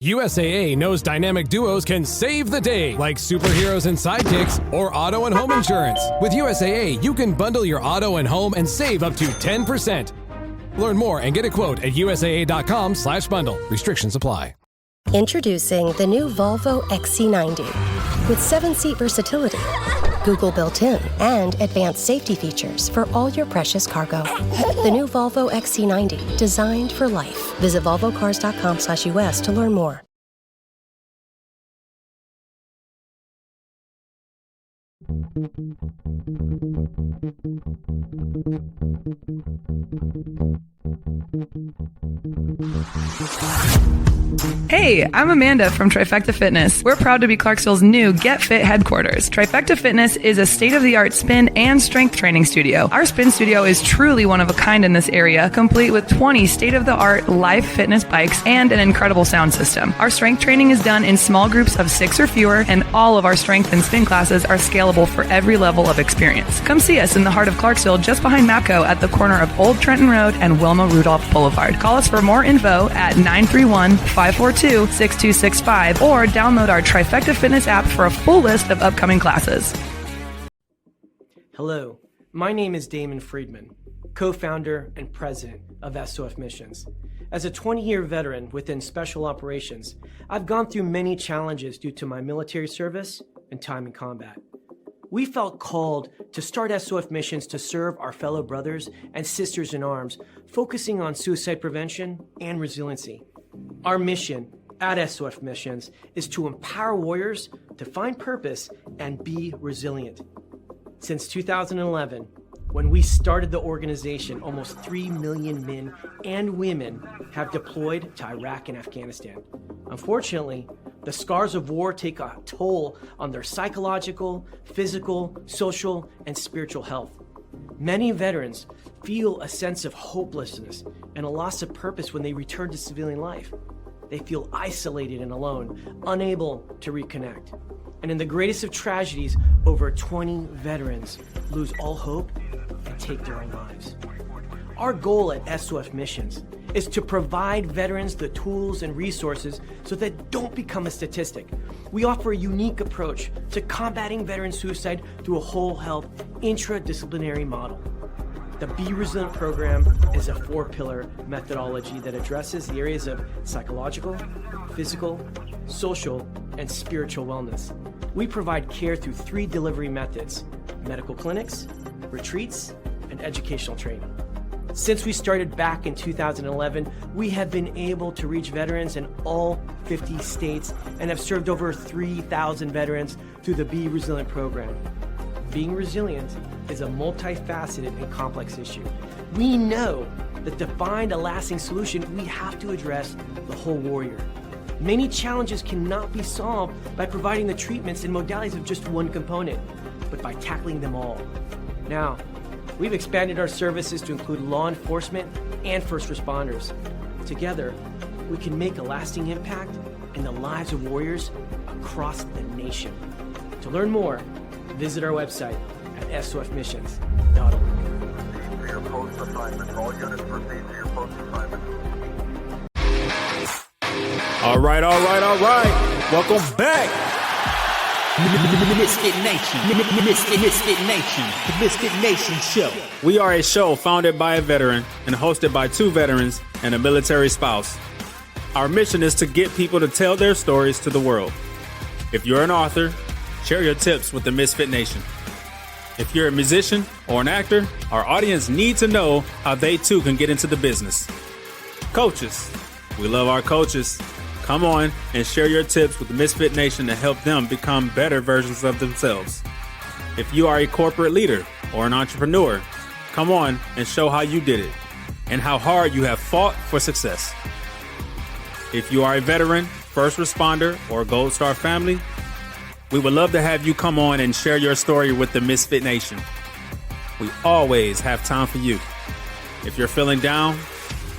USAA knows dynamic duos can save the day, like superheroes and sidekicks or auto and home insurance. With USAA, you can bundle your auto and home and save up to 10%. Learn more and get a quote at usaa.com/bundle. Restrictions apply. Introducing the new Volvo XC90 with 7-seat versatility, Google built-in, and advanced safety features for all your precious cargo. The new Volvo XC90, designed for life. Visit volvocars.com/US to learn more. Hey, I'm Amanda from Trifecta Fitness. We're proud to be Clarksville's new Get Fit headquarters. Trifecta Fitness is a state-of-the-art spin and strength training studio. Our spin studio is truly one of a kind in this area, complete with 20 state-of-the-art live fitness bikes and an incredible sound system. Our strength training is done in small groups of 6 or fewer, and all of our strength and spin classes are scalable for every level of experience. Come see us in the heart of Clarksville, just behind MAPCO at the corner of Old Trenton Road and Wilma Rudolph Boulevard. Call us for more info at 931-542-6265 or download our Trifecta Fitness app for a full list of upcoming classes. Hello, my name is Damon Friedman, co-founder and president of SOF Missions. As a 20-year veteran within Special Operations, I've gone through many challenges due to my military service and time in combat. We felt called to start SOF Missions to serve our fellow brothers and sisters in arms, focusing on suicide prevention and resiliency. Our mission at SOF Missions is to empower warriors to find purpose and be resilient. Since 2011, when we started the organization, almost 3 million men and women have deployed to Iraq and Afghanistan. Unfortunately, the scars of war take a toll on their psychological, physical, social, and spiritual health. Many veterans feel a sense of hopelessness and a loss of purpose when they return to civilian life. They feel isolated and alone, unable to reconnect. And in the greatest of tragedies, over 20 veterans lose all hope and take their own lives. Our goal at SOF Missions is to provide veterans the tools and resources so that they don't become a statistic. We offer a unique approach to combating veteran suicide through a whole health intradisciplinary model. The Be Resilient program is a 4-pillar methodology that addresses the areas of psychological, physical, social, and spiritual wellness. We provide care through 3 delivery methods: medical clinics, retreats, and educational training. Since we started back in 2011, we have been able to reach veterans in all 50 states and have served over 3,000 veterans through the Be Resilient program. Being resilient is a multifaceted and complex issue. We know that to find a lasting solution, we have to address the whole warrior. Many challenges cannot be solved by providing the treatments and modalities of just one component, but by tackling them all. Now, we've expanded our services to include law enforcement and first responders. Together, we can make a lasting impact in the lives of warriors across the nation. To learn more, visit our website at sofmissions.org. Proceed to your post assignment. All units proceed to your post assignment. All right. Welcome back. Misfit Nation. Misfit Nation. The Misfit Nation Show. We are a show founded by a veteran and hosted by 2 veterans and a military spouse. Our mission is to get people to tell their stories to the world. If you're an author, share your tips with the Misfit Nation. If you're a musician or an actor, our audience needs to know how they too can get into the business. Coaches, we love our coaches. Come on and share your tips with the Misfit Nation to help them become better versions of themselves. If you are a corporate leader or an entrepreneur, come on and show how you did it and how hard you have fought for success. If you are a veteran, first responder, or Gold Star family, we would love to have you come on and share your story with the Misfit Nation. We always have time for you. If you're feeling down,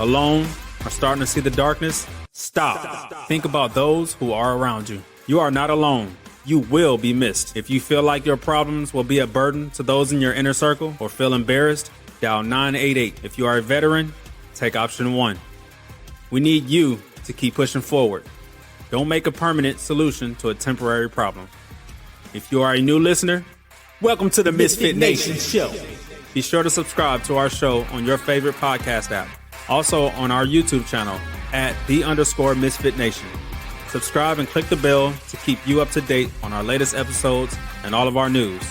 alone, or starting to see the darkness, Stop. Think about those who are around you. You are not alone. You will be missed. If you feel like your problems will be a burden to those in your inner circle or feel embarrassed, dial 988. If you are a veteran, take option 1. We need you to keep pushing forward. Don't make a permanent solution to a temporary problem. If you are a new listener, welcome to the Misfit Nation Show. Be sure to subscribe to our show on your favorite podcast app. Also on our YouTube channel at @the_Misfit Nation. Subscribe and click the bell to keep you up to date on our latest episodes and all of our news.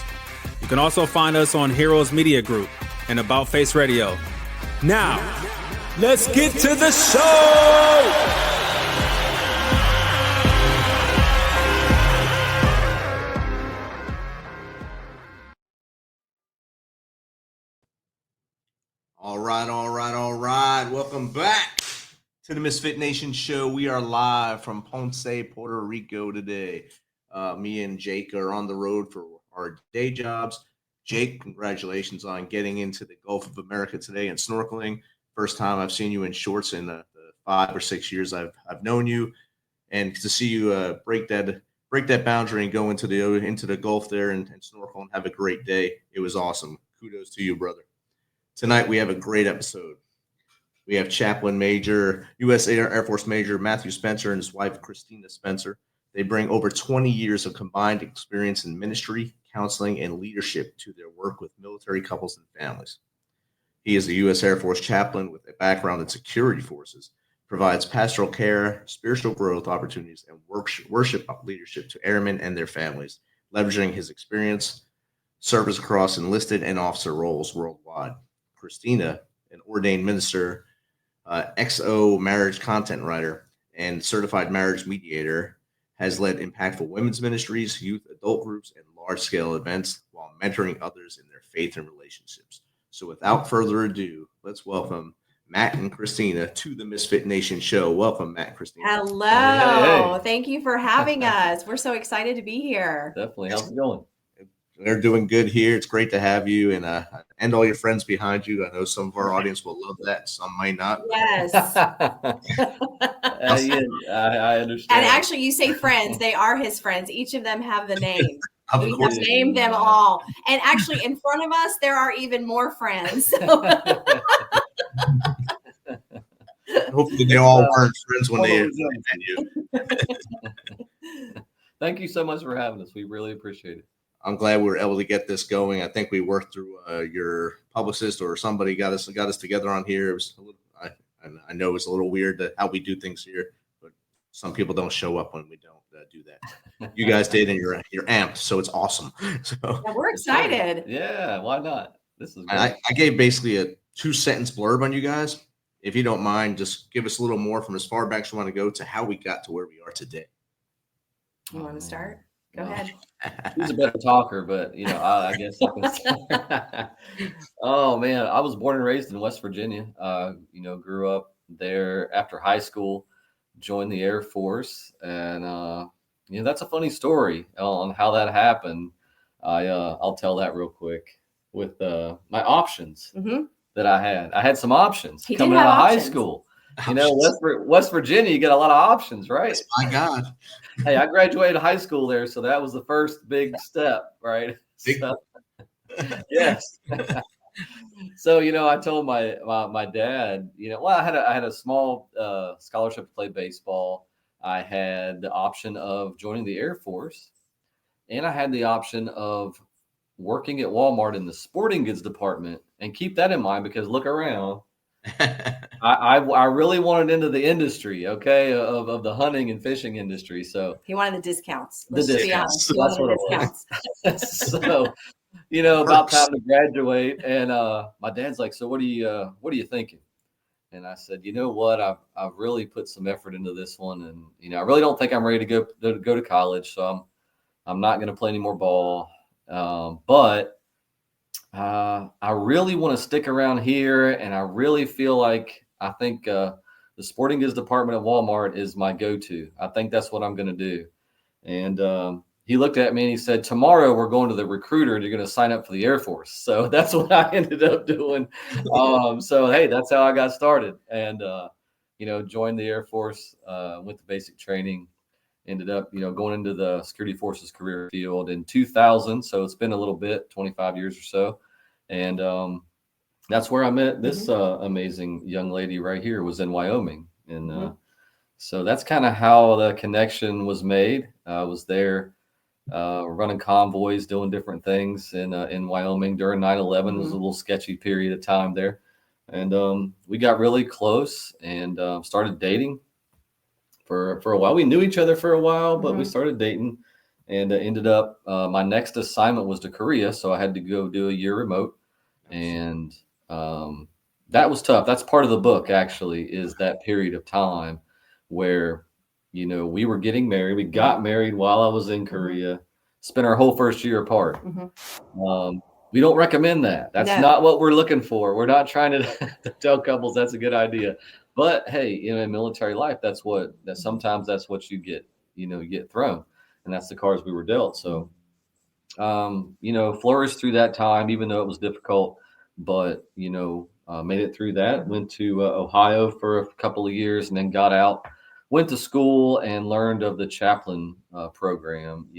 You can also find us on Heroes Media Group and About Face Radio. Now, let's get to the show! All right. Welcome back to the Misfit Nation Show. We are live from Ponce, Puerto Rico today. Me and Jake are on the road for our day jobs. Jake, congratulations on getting into the Gulf of America today and snorkeling. First time I've seen you in shorts in the 5 or 6 years I've known you, and to see you break that boundary and go into the Gulf there and snorkel and have a great day. It was awesome. Kudos to you, brother. Tonight we have a great episode. We have Chaplain Major, U.S. Air Force Major Matthew Spencer and his wife, Kristina Spencer. They bring over 20 years of combined experience in ministry, counseling, and leadership to their work with military couples and families. He is a U.S. Air Force chaplain with a background in security forces, provides pastoral care, spiritual growth opportunities, and worship leadership to airmen and their families, leveraging his experience, service across enlisted and officer roles worldwide. Kristina, an ordained minister, XO marriage content writer, and certified marriage mediator, has led impactful women's ministries, youth, adult groups, and large-scale events while mentoring others in their faith and relationships. So without further ado, let's welcome Matt and Kristina to the Misfit Nation Show. Welcome, Matt and Kristina. Hello. Hey. Thank you for having us. We're so excited to be here. Definitely. How's it going? They're doing good here. It's great to have you and all your friends behind you. I know some of our audience will love that. Some might not. Yes. I understand. And actually, you say friends. They are his friends. Each of them have the name. Of We course. have named them all. And actually, in front of us, there are even more friends. Hopefully they all weren't friends when they met you. Thank you so much for having us. We really appreciate it. I'm glad we were able to get this going. I think we worked through your publicist or somebody got us together on here. It was a little, I know it's a little weird how we do things here, but some people don't show up when we don't do that. You guys did, and you're amped, so it's awesome. So Yeah, we're excited. Yeah, why not? This is great. I gave basically a 2-sentence blurb on you guys. If you don't mind, just give us a little more from as far back as you want to go to how we got to where we are today. You want to start? Go ahead. He's a better talker, but I guess I can start. Oh man, I was born and raised in West Virginia. Grew up there after high school, joined the Air Force, and that's a funny story on how that happened. I'll tell that real quick with my options that I had. I had some options coming out of high school. West Virginia, you get a lot of options, right? Yes, my God. Hey, I graduated high school there, so that was the first big step, right? Yes. So, I told my dad, I had a small scholarship to play baseball. I had the option of joining the Air Force, and I had the option of working at Walmart in the sporting goods department. And keep that in mind, because look around. I really wanted into the industry, okay, of the hunting and fishing industry. So He wanted the discounts. The discounts. That's what it was. So, about time to graduate, and my dad's like, "So what are you thinking?" And I said, "You know what? I've really put some effort into this one, and I really don't think I'm ready to go to college. So I'm not going to play any more ball, but." I really want to stick around here, and I really feel like I think the sporting goods department at Walmart is my go-to. I think that's what I'm going to do. And he looked at me and he said, "Tomorrow we're going to the recruiter and you're going to sign up for the Air Force." So that's what I ended up doing. So, hey, that's how I got started, and joined the Air Force, went to basic training. Ended up, going into the security forces career field in 2000. So it's been a little bit, 25 years or so. And that's where I met this amazing young lady right here. Was in Wyoming. And So that's kind of how the connection was made. I was there running convoys, doing different things in Wyoming during 9/11. It was a little sketchy period of time there. And we got really close and started dating for a while. We knew each other for a while, but we started dating and ended up, my next assignment was to Korea. So I had to go do a year remote. And that was tough. That's part of the book, actually, is that period of time where, we were getting married. We got married while I was in Korea, spent our whole first year apart. We don't recommend that. That's not what we're looking for. We're not trying to tell couples that's a good idea. But hey, in military life, sometimes that's what you get, you get thrown. And that's the cards we were dealt. So, flourished through that time, even though it was difficult, but, made it through that, went to Ohio for a couple of years and then got out, went to school and learned of the chaplain program.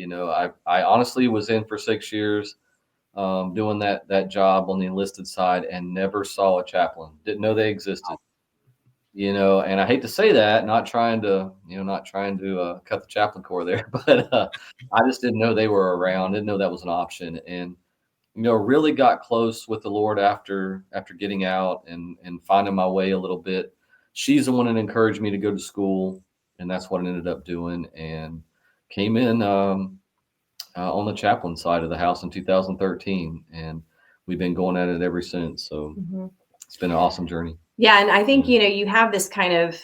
I honestly was in for 6 years doing that job on the enlisted side and never saw a chaplain, didn't know they existed. And I hate to say that, not trying to cut the chaplain corps there, but I just didn't know they were around, didn't know that was an option. And, really got close with the Lord after getting out and finding my way a little bit. She's the one that encouraged me to go to school, and that's what I ended up doing, and came in on the chaplain side of the house in 2013. And we've been going at it ever since. So it's been an awesome journey. Yeah. And I think, you have this kind of,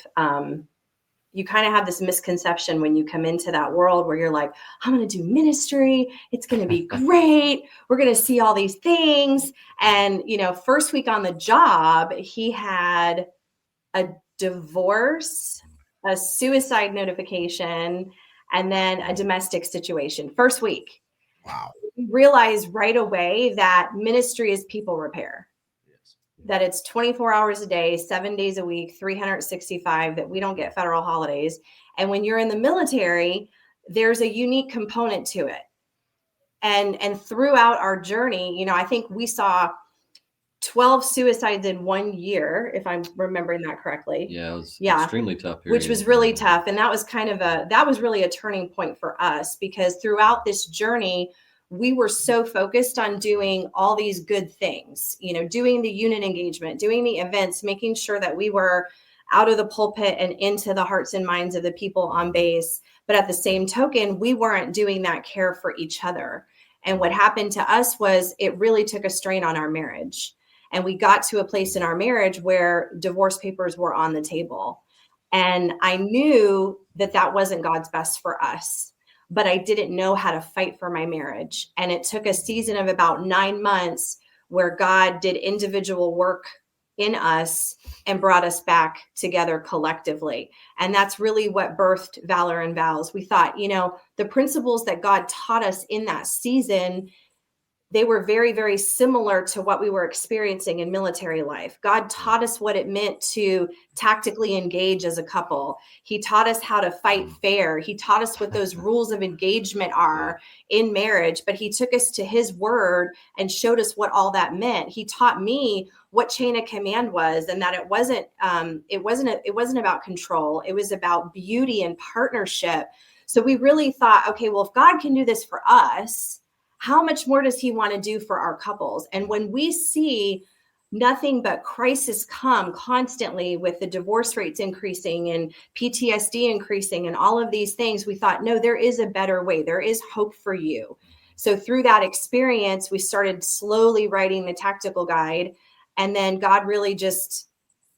have this misconception when you come into that world where you're like, I'm going to do ministry. It's going to be great. We're going to see all these things. And, first week on the job, he had a divorce, a suicide notification, and then a domestic situation. First week. Wow. You realize right away that ministry is people repair. That it's 24 hours a day, 7 days a week, 365, that we don't get federal holidays. And when you're in the military, there's a unique component to it. And throughout our journey, I think we saw 12 suicides in 1 year, if I'm remembering that correctly. Yeah, it was extremely tough period. Which was really tough. And that was really a turning point for us, because throughout this journey, we were so focused on doing all these good things, doing the unit engagement, doing the events, making sure that we were out of the pulpit and into the hearts and minds of the people on base. But at the same token, we weren't doing that care for each other. And what happened to us was it really took a strain on our marriage. And we got to a place in our marriage where divorce papers were on the table. And I knew that wasn't God's best for us. But I didn't know how to fight for my marriage. And it took a season of about 9 months where God did individual work in us and brought us back together collectively. And that's really what birthed Valor and Vows. We thought, the principles that God taught us in that season, they were very, very similar to what we were experiencing in military life. God taught us what it meant to tactically engage as a couple. He taught us how to fight fair. He taught us what those rules of engagement are in marriage, but he took us to his word and showed us what all that meant. He taught me what chain of command was, and that it wasn't about control. It was about beauty and partnership. So we really thought, okay, well, if God can do this for us, how much more does he want to do for our couples? And when we see nothing but crisis come constantly with the divorce rates increasing and PTSD increasing and all of these things, we thought, no, there is a better way. There is hope for you. So through that experience, we started slowly writing the tactical guide. And then God really just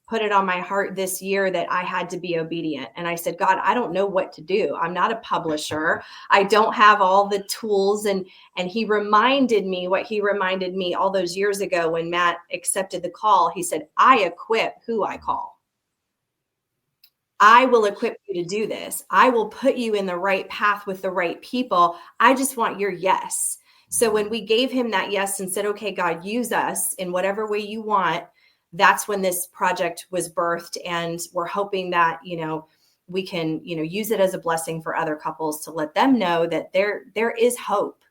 put it on my heart this year that I had to be obedient. And I said, God, I don't know what to do. I'm not a publisher. I don't have all the tools. And he reminded me what he reminded me all those years ago when Matt accepted the call. He said, I equip who I call. I will equip you to do this. I will put you in the right path with the right people. I just want your yes. So when we gave him that yes and said, okay, God, use us in whatever way you want, that's when this project was birthed. And we're hoping that, we can, use it as a blessing for other couples to let them know that there is hope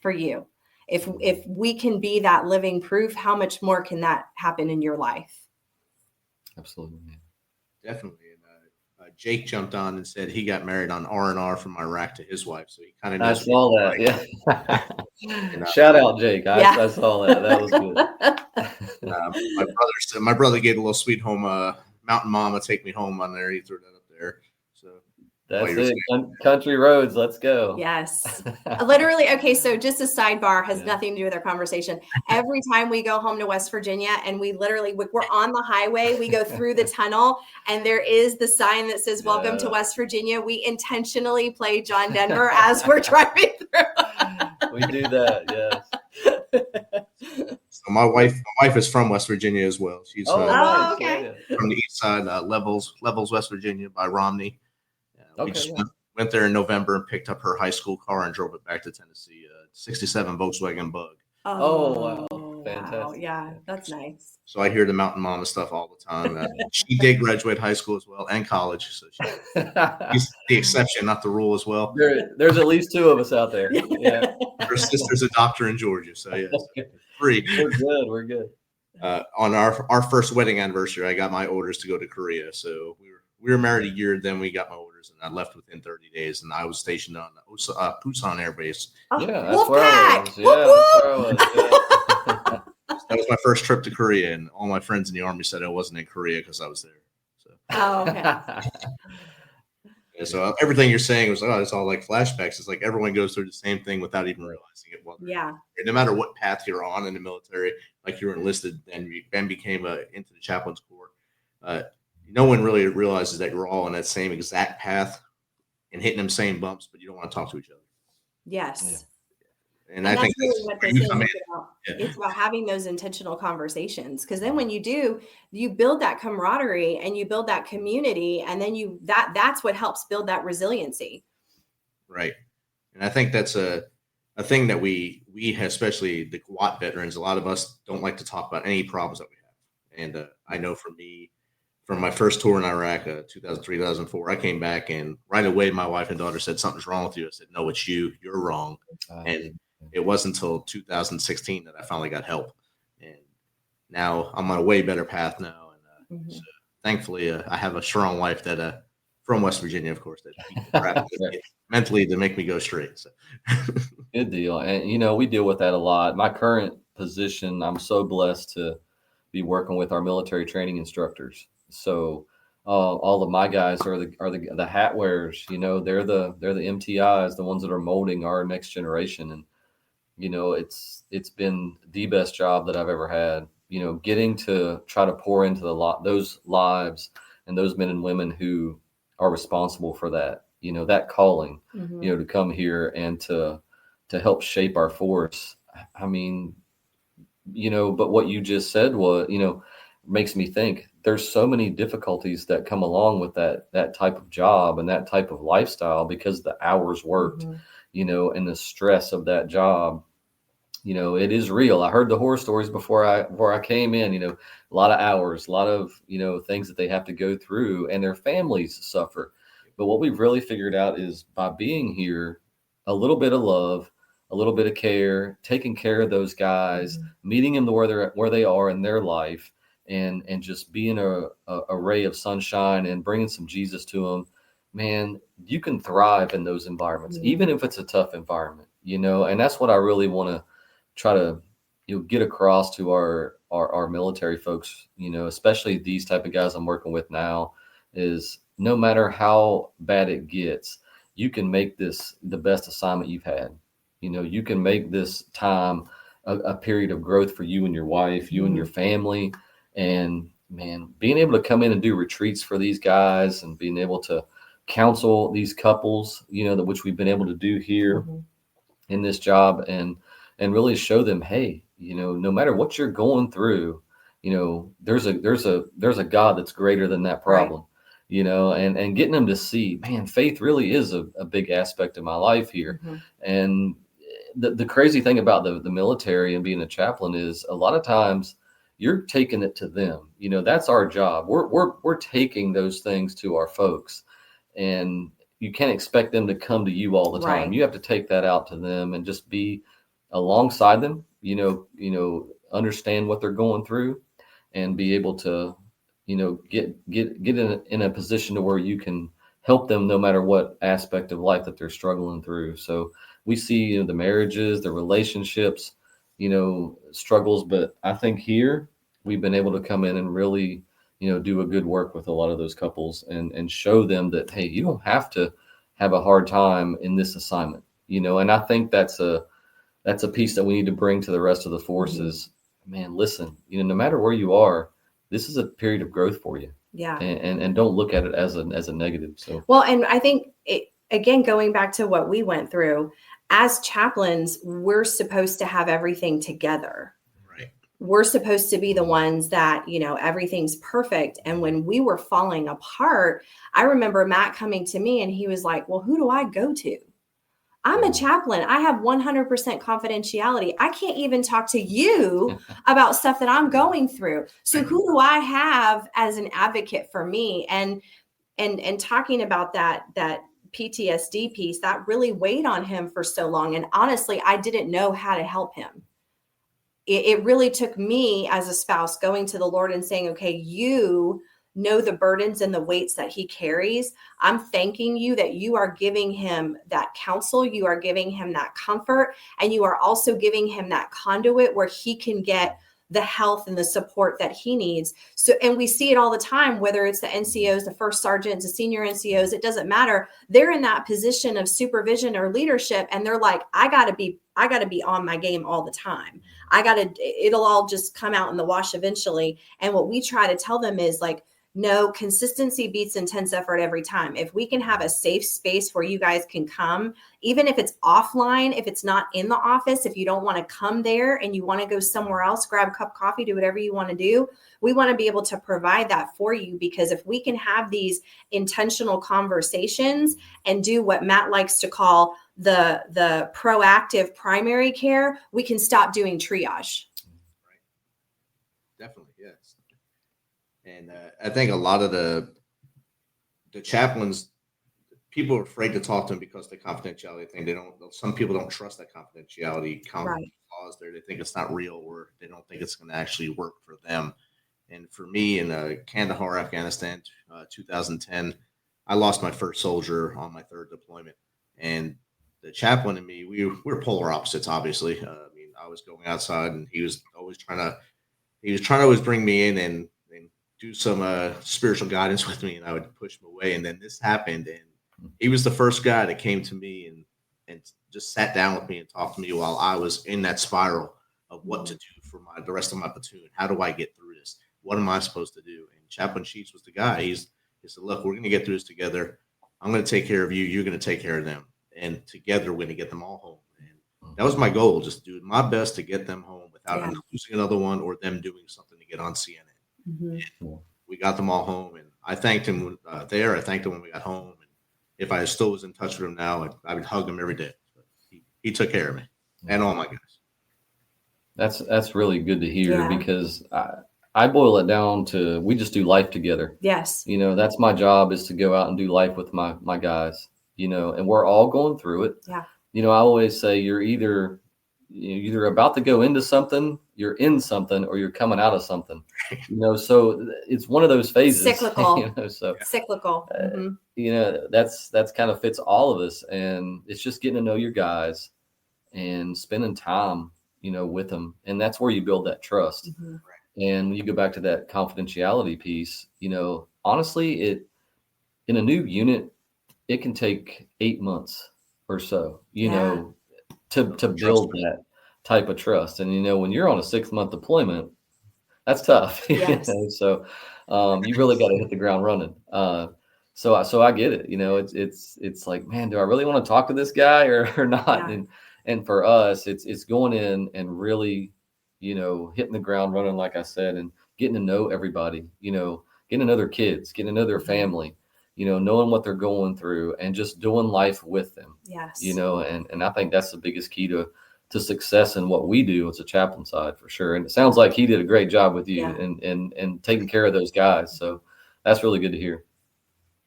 for you. If we can be that living proof, how much more can that happen in your life? Absolutely. Definitely. And Jake jumped on and said he got married on R&R from Iraq to his wife, so he kind of I knows. saw that. Yeah. Shout out, Jake. I saw that. That was good. My brother gave a little sweet home Mountain Mama take me home on there. He threw that up there. So that's it. Country roads. Let's go. Yes. Literally. Okay. So just a sidebar, has nothing to do with our conversation. Every time we go home to West Virginia and we're on the highway, we go through the tunnel and there is the sign that says, welcome to West Virginia. We intentionally play John Denver as we're driving through. We do that. Yes. So my wife is from West Virginia as well. She's okay. from the east side, Levels, West Virginia by Romney. We just went there in November and picked up her high school car and drove it back to Tennessee. 67 Volkswagen Bug. Oh, wow. Fantastic. Wow. Yeah, that's nice. So I hear the Mountain Mama stuff all the time. She did graduate high school as well and college. So she's the exception, not the rule as well. There's at least two of us out there. Yeah. Her sister's a doctor in Georgia. So yeah, free. We're good. On our first wedding anniversary, I got my orders to go to Korea. So we were married a year, then we got my orders, and I left within 30 days. And I was stationed on Busan Air Base. Yeah, that's where I was. Yeah, that was my first trip to Korea, and all my friends in the Army said I wasn't in Korea because I was there. So. Oh, okay. Yeah, so everything you're saying was, it's all like flashbacks. It's like everyone goes through the same thing without even realizing it. No matter what path you're on in the military, like you were enlisted, then became into the chaplain's corps. No one really realizes that you're all on that same exact path and hitting them same bumps, but you don't want to talk to each other. Yes. Yeah. And I think really what this is about. It's about having those intentional conversations. Because then when you do, you build that camaraderie and you build that community, and then that's what helps build that resiliency. Right. And I think that's a thing that we have, especially the GWAT veterans, a lot of us don't like to talk about any problems that we have. And I know for me, from my first tour in Iraq, 2003, 2004, I came back and right away my wife and daughter said, something's wrong with you. I said, no, it's you. You're wrong. And it wasn't until 2016 that I finally got help. And now I'm on a way better path now. And so thankfully, I have a strong wife that from West Virginia, of course, that beat the crap mentally to make me go straight. So. Good deal. And, we deal with that a lot. My current position, I'm so blessed to be working with our military training instructors. So all of my guys are the hat wearers, they're the MTIs, the ones that are molding our next generation. And, it's been the best job that I've ever had, getting to try to pour into those lives and those men and women who are responsible for that, that calling, to come here and to help shape our force. I mean, but what you just said was, makes me think there's so many difficulties that come along with that type of job and that type of lifestyle because the hours worked, and the stress of that job, it is real. I heard the horror stories before I came in, a lot of hours, a lot of, things that they have to go through and their families suffer. But what we've really figured out is by being here, a little bit of love, a little bit of care, taking care of those guys, meeting them where they are in their life, and just being a ray of sunshine and bringing some Jesus to them, man, you can thrive in those environments, even if it's a tough environment, and that's what I really want to try to get across to our military folks, especially these type of guys I'm working with now, is no matter how bad it gets, you can make this the best assignment you've had. You can make this time a period of growth for you and your wife, you and your family. And man, being able to come in and do retreats for these guys and being able to counsel these couples, which we've been able to do here in this job, and really show them, hey, no matter what you're going through, there's a God that's greater than that problem, and getting them to see, man, faith really is a big aspect of my life here. And the crazy thing about the military and being a chaplain is a lot of times you're taking it to them. That's our job. We're taking those things to our folks, and you can't expect them to come to you all the time. Right. You have to take that out to them and just be alongside them, understand what they're going through and be able to, get in a position to where you can help them no matter what aspect of life that they're struggling through. So we see the marriages, the relationships, struggles, but I think here we've been able to come in and really do a good work with a lot of those couples and show them that, hey, you don't have to have a hard time in this assignment, and I think that's a piece that we need to bring to the rest of the forces. Man, listen, no matter where you are, this is a period of growth for you. Yeah. And don't look at it as a negative. So, well, and I think again, going back to what we went through as chaplains, we're supposed to have everything together. Right. We're supposed to be the ones that, everything's perfect. And when we were falling apart, I remember Matt coming to me and he was like, well, who do I go to? I'm a chaplain. I have 100% confidentiality. I can't even talk to you about stuff that I'm going through. So who do I have as an advocate for me? And talking about that PTSD piece, that really weighed on him for so long. And honestly, I didn't know how to help him. It really took me as a spouse going to the Lord and saying, okay, you know the burdens and the weights that he carries. I'm thanking you that you are giving him that counsel. You are giving him that comfort. And you are also giving him that conduit where he can get the health and the support that he needs. So, and we see it all the time, whether it's the NCOs, the first sergeants, the senior NCOs, it doesn't matter. They're in that position of supervision or leadership. And they're like, I gotta be on my game all the time. It'll all just come out in the wash eventually. And what we try to tell them is like, no, consistency beats intense effort every time. If we can have a safe space where you guys can come, even if it's offline, if it's not in the office, if you don't want to come there and you want to go somewhere else, grab a cup of coffee, do whatever you want to do, we want to be able to provide that for you. Because if we can have these intentional conversations and do what Matt likes to call the proactive primary care, we can stop doing triage. Right. Definitely, yes. And I think a lot of the chaplains, people are afraid to talk to them because of the confidentiality thing. Some people don't trust that confidentiality clause there. They think it's not real, or they don't think it's going to actually work for them. And for me in Kandahar, Afghanistan, 2010, I lost my first soldier on my third deployment. And the chaplain and me, we're polar opposites, obviously. I was going outside and he was trying to always bring me in and do some spiritual guidance with me, and I would push him away. And then this happened, and he was the first guy that came to me and just sat down with me and talked to me while I was in that spiral of what to do for the rest of my platoon. How do I get through this? What am I supposed to do? And Chaplain Sheets was the guy. He said, look, we're going to get through this together. I'm going to take care of you. You're going to take care of them. And together we're going to get them all home. And that was my goal, just doing my best to get them home without losing another one or them doing something to get on CNN. Mm-hmm. We got them all home, and I thanked him there. I thanked him when we got home. And if I still was in touch with him now, I would hug him every day. But he took care of me and all my guys. That's really good to hear because I boil it down to we just do life together. Yes. That's my job, is to go out and do life with my guys, and we're all going through it. Yeah. I always say you're either about to go into something, you're in something, or you're coming out of something, so it's one of those phases. Cyclical. So cyclical. That's kind of fits all of us. And it's just getting to know your guys and spending time, with them. And that's where you build that trust. Mm-hmm. And you go back to that confidentiality piece, honestly, in a new unit, it can take 8 months or so, to build that type of trust. And, when you're on a 6-month deployment, that's tough. Yes. So you really got to hit the ground running. So I get it. It's like, man, do I really want to talk to this guy or not? Yeah. And for us, it's going in and really, hitting the ground running, like I said, and getting to know everybody, getting to know their kids, getting to know their family, knowing what they're going through and just doing life with them. Yes. And I think that's the biggest key to success in what we do as a chaplain side, for sure. And it sounds like he did a great job with you and taking care of those guys. So that's really good to hear.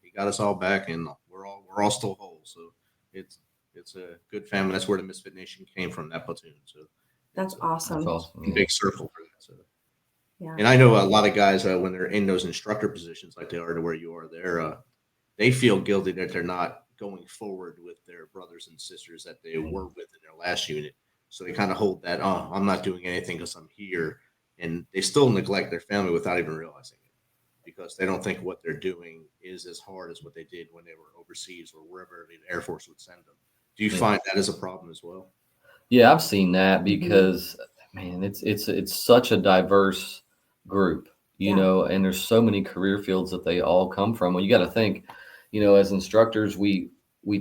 He got us all back, and we're all still whole. So it's a good family. That's where the Misfit Nation came from, that platoon. So that's awesome. That's awesome. Big circle for that. So. Yeah. And I know a lot of guys when they're in those instructor positions, like they are to where you are, they feel guilty that they're not going forward with their brothers and sisters that they were with in their last unit. So they kind of hold that, oh, I'm not doing anything because I'm here. And they still neglect their family without even realizing it, because they don't think what they're doing is as hard as what they did when they were overseas or wherever the Air Force would send them. Do you find that as a problem as well? Yeah, I've seen that because, man, it's such a diverse group, you know, and there's so many career fields that they all come from. Well, you got to think, you know, as instructors, we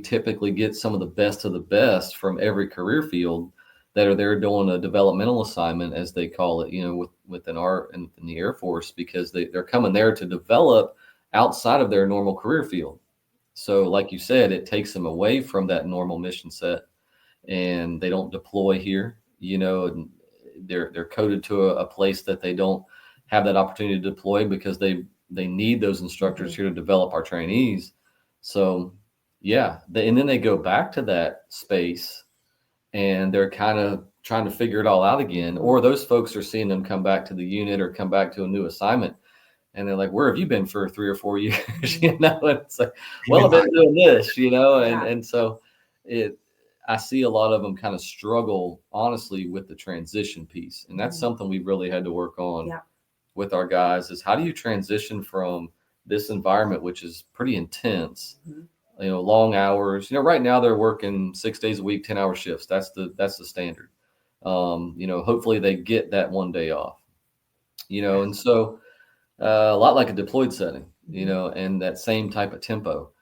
typically get some of the best from every career field that are there doing a developmental assignment, as they call it, you know, within the Air Force, because they're coming there to develop outside of their normal career field. So like you said, it takes them away from that normal mission set, and they don't deploy here, you know, and they're coded to a place that they don't have that opportunity to deploy, because they need those instructors here to develop our trainees. So yeah, and then they go back to that space and they're kind of trying to figure it all out again. Or those folks are seeing them come back to the unit or come back to a new assignment, and they're like, where have you been for 3 or 4 years? You know, and it's like, well, I've been doing this, you know, and so I see a lot of them kind of struggle, honestly, with the transition piece. And that's something we've really had to work on with our guys, is how do you transition from this environment, which is pretty intense, you know, long hours. You know, right now they're working 6 days a week, 10-hour shifts. That's the standard. You know, hopefully they get that one day off, you know, and so a lot like a deployed setting, you know, and that same type of tempo,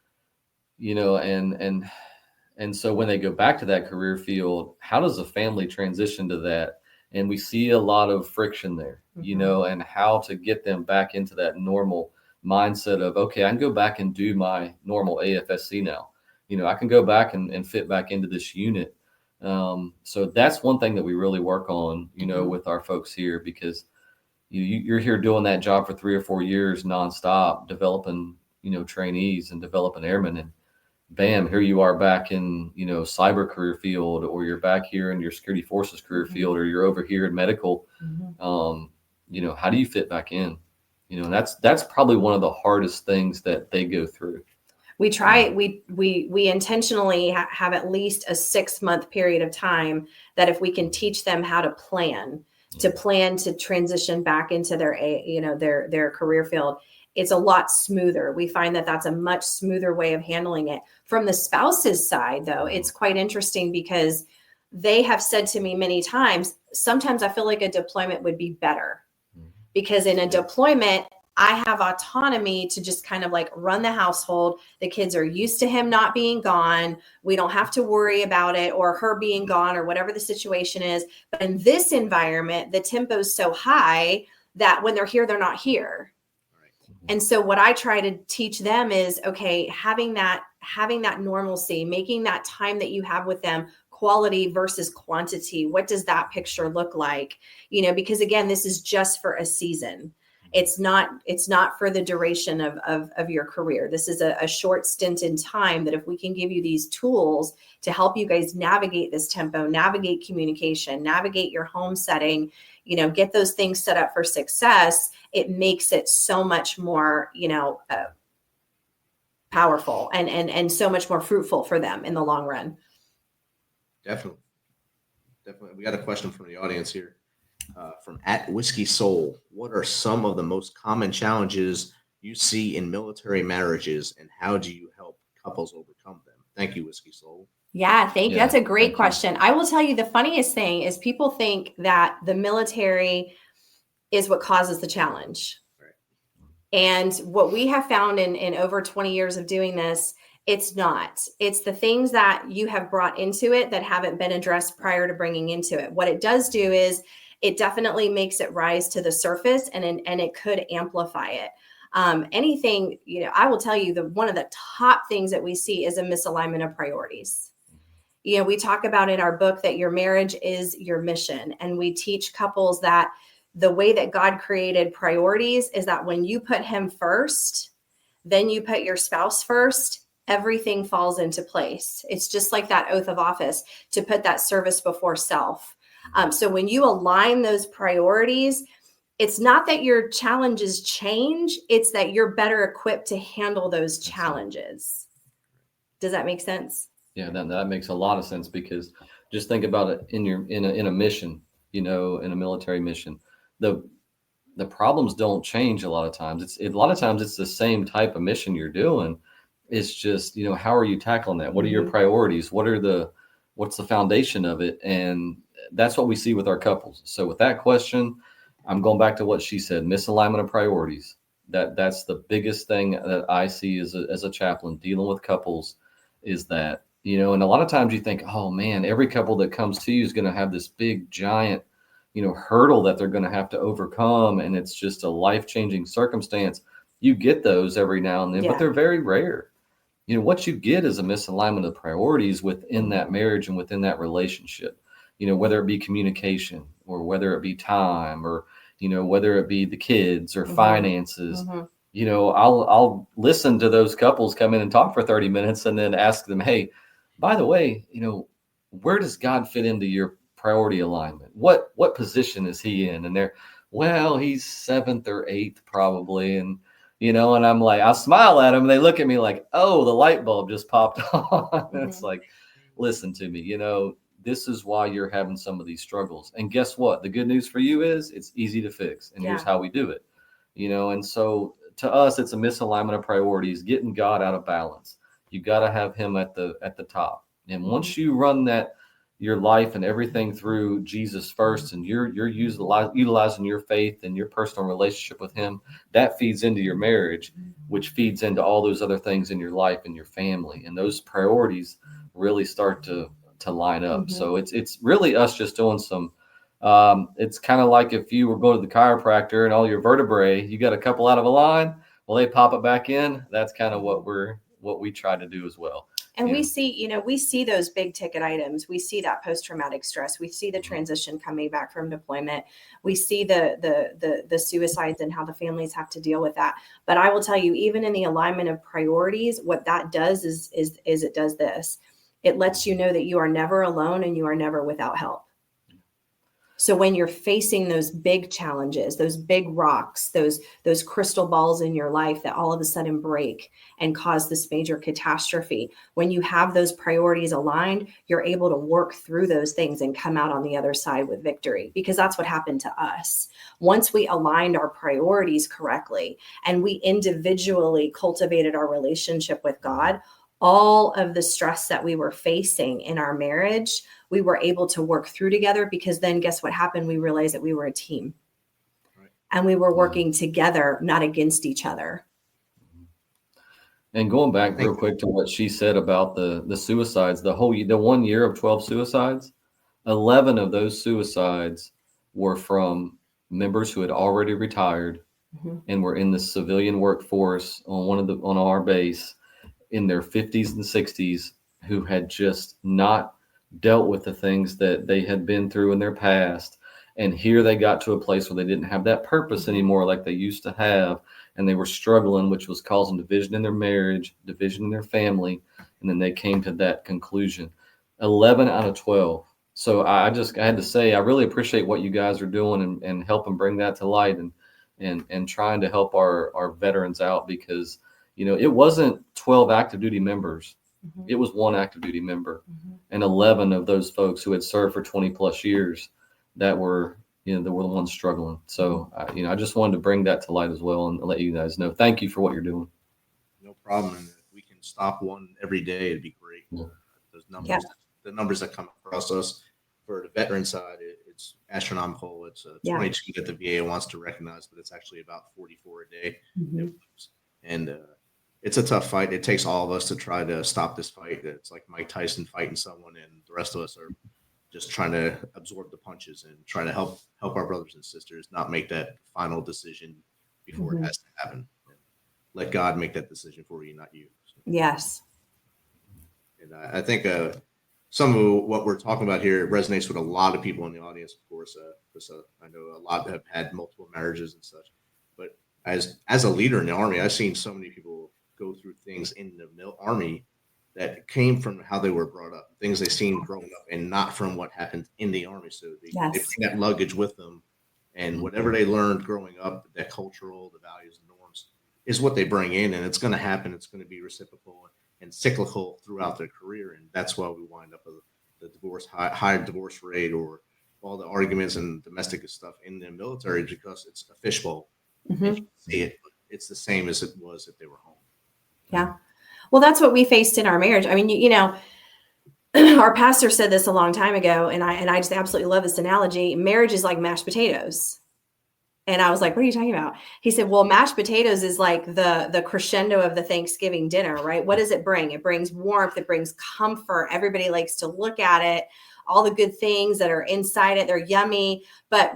you know, and so when they go back to that career field, how does the family transition to that? And we see a lot of friction there, you know, and how to get them back into that normal mindset of, okay, I can go back and do my normal AFSC now. You know, I can go back and fit back into this unit. So that's one thing that we really work on, you know, with our folks here, because you're here doing that job for 3 or 4 years nonstop, developing, you know, trainees and developing airmen, and bam, here you are back in, you know, cyber career field, or you're back here in your security forces career field, or you're over here in medical. You know, how do you fit back in? You know, and that's probably one of the hardest things that they go through. We try, we intentionally have at least a 6-month period of time that if we can teach them how to plan to transition back into their, you know, their career field, it's a lot smoother. We find that that's a much smoother way of handling it. From the spouse's side, though, it's quite interesting, because they have said to me many times, sometimes I feel like a deployment would be better, because in a deployment, I have autonomy to just kind of like run the household. The kids are used to him not being gone. We don't have to worry about it, or her being gone, or whatever the situation is. But in this environment, the tempo is so high that when they're here, they're not here. And so what I try to teach them is, okay, having that normalcy, making that time that you have with them quality versus quantity. What does that picture look like? You know, because again, this is just for a season. It's not for the duration of your career. This is a short stint in time, that if we can give you these tools to help you guys navigate this tempo, navigate communication, navigate your home setting, you know, get those things set up for success, it makes it so much more, you know, powerful and so much more fruitful for them in the long run. Definitely. We got a question from the audience here. From @WhiskeySoul, what are some of the most common challenges you see in military marriages, and how do you help couples overcome them? Thank you, Whiskey Soul. Yeah, thank you. That's a great question. I will tell you, the funniest thing is people think that the military is what causes the challenge. Right. And what we have found in over 20 years of doing this, it's not. It's the things that you have brought into it that haven't been addressed prior to bringing into it. What it does do is it definitely makes it rise to the surface, and it could amplify it. Anything, you know, I will tell you, one of the top things that we see is a misalignment of priorities. You know, we talk about in our book that your marriage is your mission. And we teach couples that the way that God created priorities is that when you put him first, then you put your spouse first, everything falls into place. It's just like that oath of office, to put that service before self. So when you align those priorities, it's not that your challenges change, it's that you're better equipped to handle those challenges. Does that make sense? Yeah, that makes a lot of sense, because just think about it in a mission, in a military mission. The problems don't change a lot of times. A lot of times it's the same type of mission you're doing. It's just, how are you tackling that? What are your priorities? What's the foundation of it? And that's what we see with our couples. So with that question, I'm going back to what she said, misalignment of priorities. That's the biggest thing that I see as a chaplain dealing with couples, is that, and a lot of times you think, oh man, every couple that comes to you is going to have this big giant, hurdle that they're going to have to overcome. And it's just a life-changing circumstance. You get those every now and then, but they're very rare. What you get is a misalignment of priorities within that marriage and within that relationship, whether it be communication, or whether it be time, or, whether it be the kids or finances. I'll listen to those couples come in and talk for 30 minutes and then ask them, hey, by the way, where does God fit into your priority alignment? What position is he in? And they're, well, he's 7th or 8th probably. And, and I'm like, I smile at them and they look at me like, oh, the light bulb just popped on. And it's like, listen to me, this is why you're having some of these struggles. And guess what? The good news for you is it's easy to fix. And here's how we do it, and so to us, it's a misalignment of priorities, getting God out of balance. You got to have him at the top. And once you run your life and everything through Jesus first, and you're utilizing your faith and your personal relationship with him, that feeds into your marriage, which feeds into all those other things in your life and your family. And those priorities really start to line up. So it's really us just doing some, it's kind of like if you were going to the chiropractor and all your vertebrae, you got a couple out of a line, well, they pop it back in. That's kind of what we try to do as well. And we see those big ticket items. We see that post-traumatic stress. We see the transition coming back from deployment. We see the suicides and how the families have to deal with that. But I will tell you, even in the alignment of priorities, what that does is it does this. It lets you know that you are never alone and you are never without help. So when you're facing those big challenges, those big rocks, those crystal balls in your life that all of a sudden break and cause this major catastrophe, when you have those priorities aligned, you're able to work through those things and come out on the other side with victory, because that's what happened to us. Once we aligned our priorities correctly and we individually cultivated our relationship with God, all of the stress that we were facing in our marriage, we were able to work through together, because then guess what happened? We realized that we were a team, and we were working together, not against each other. And going back real quick to what she said about the suicides, the 1 year of 12 suicides, 11 of those suicides were from members who had already retired and were in the civilian workforce on our base in their 50s and 60s, who had just not dealt with the things that they had been through in their past. And here they got to a place where they didn't have that purpose anymore like they used to have. And they were struggling, which was causing division in their marriage, division in their family. And then they came to that conclusion. 11 out of 12. So I had to say, I really appreciate what you guys are doing and helping bring that to light and trying to help our veterans out, because it wasn't 12 active duty members. It was one active duty member and 11 of those folks who had served for 20 plus years that were the ones struggling. So, I just wanted to bring that to light as well and let you guys know. Thank you for what you're doing. No problem. And if we can stop one every day, it'd be great. Yeah. Those numbers, the numbers that come across us for the veteran side, it's astronomical. It's 22 that the VA wants to recognize, but it's actually about 44 a day. And it's a tough fight. It takes all of us to try to stop this fight. It's like Mike Tyson fighting someone, and the rest of us are just trying to absorb the punches and try to help our brothers and sisters not make that final decision before it has to happen. Let God make that decision for you, not you. So. Yes. And I think some of what we're talking about here resonates with a lot of people in the audience, of course, because I know a lot have had multiple marriages and such. But as a leader in the Army, I've seen so many people go through things in the Army that came from how they were brought up, things they seen growing up, and not from what happened in the Army. So they bring that luggage with them, And whatever they learned growing up, that cultural, the values and norms, is what they bring in, and it's going to happen. It's going to be reciprocal and cyclical throughout their career, and that's why we wind up with the high divorce rate, or all the arguments and domestic stuff in the military, because it's a fishbowl. Mm-hmm. You can see it, but it's the same as it was if they were home. Yeah. Well, that's what we faced in our marriage. I mean, you know, our pastor said this a long time ago, and I just absolutely love this analogy. Marriage is like mashed potatoes. And I was like, what are you talking about? He said, well, mashed potatoes is like the crescendo of the Thanksgiving dinner, right? What does it bring? It brings warmth. It brings comfort. Everybody likes to look at it. All the good things that are inside it, they're yummy. But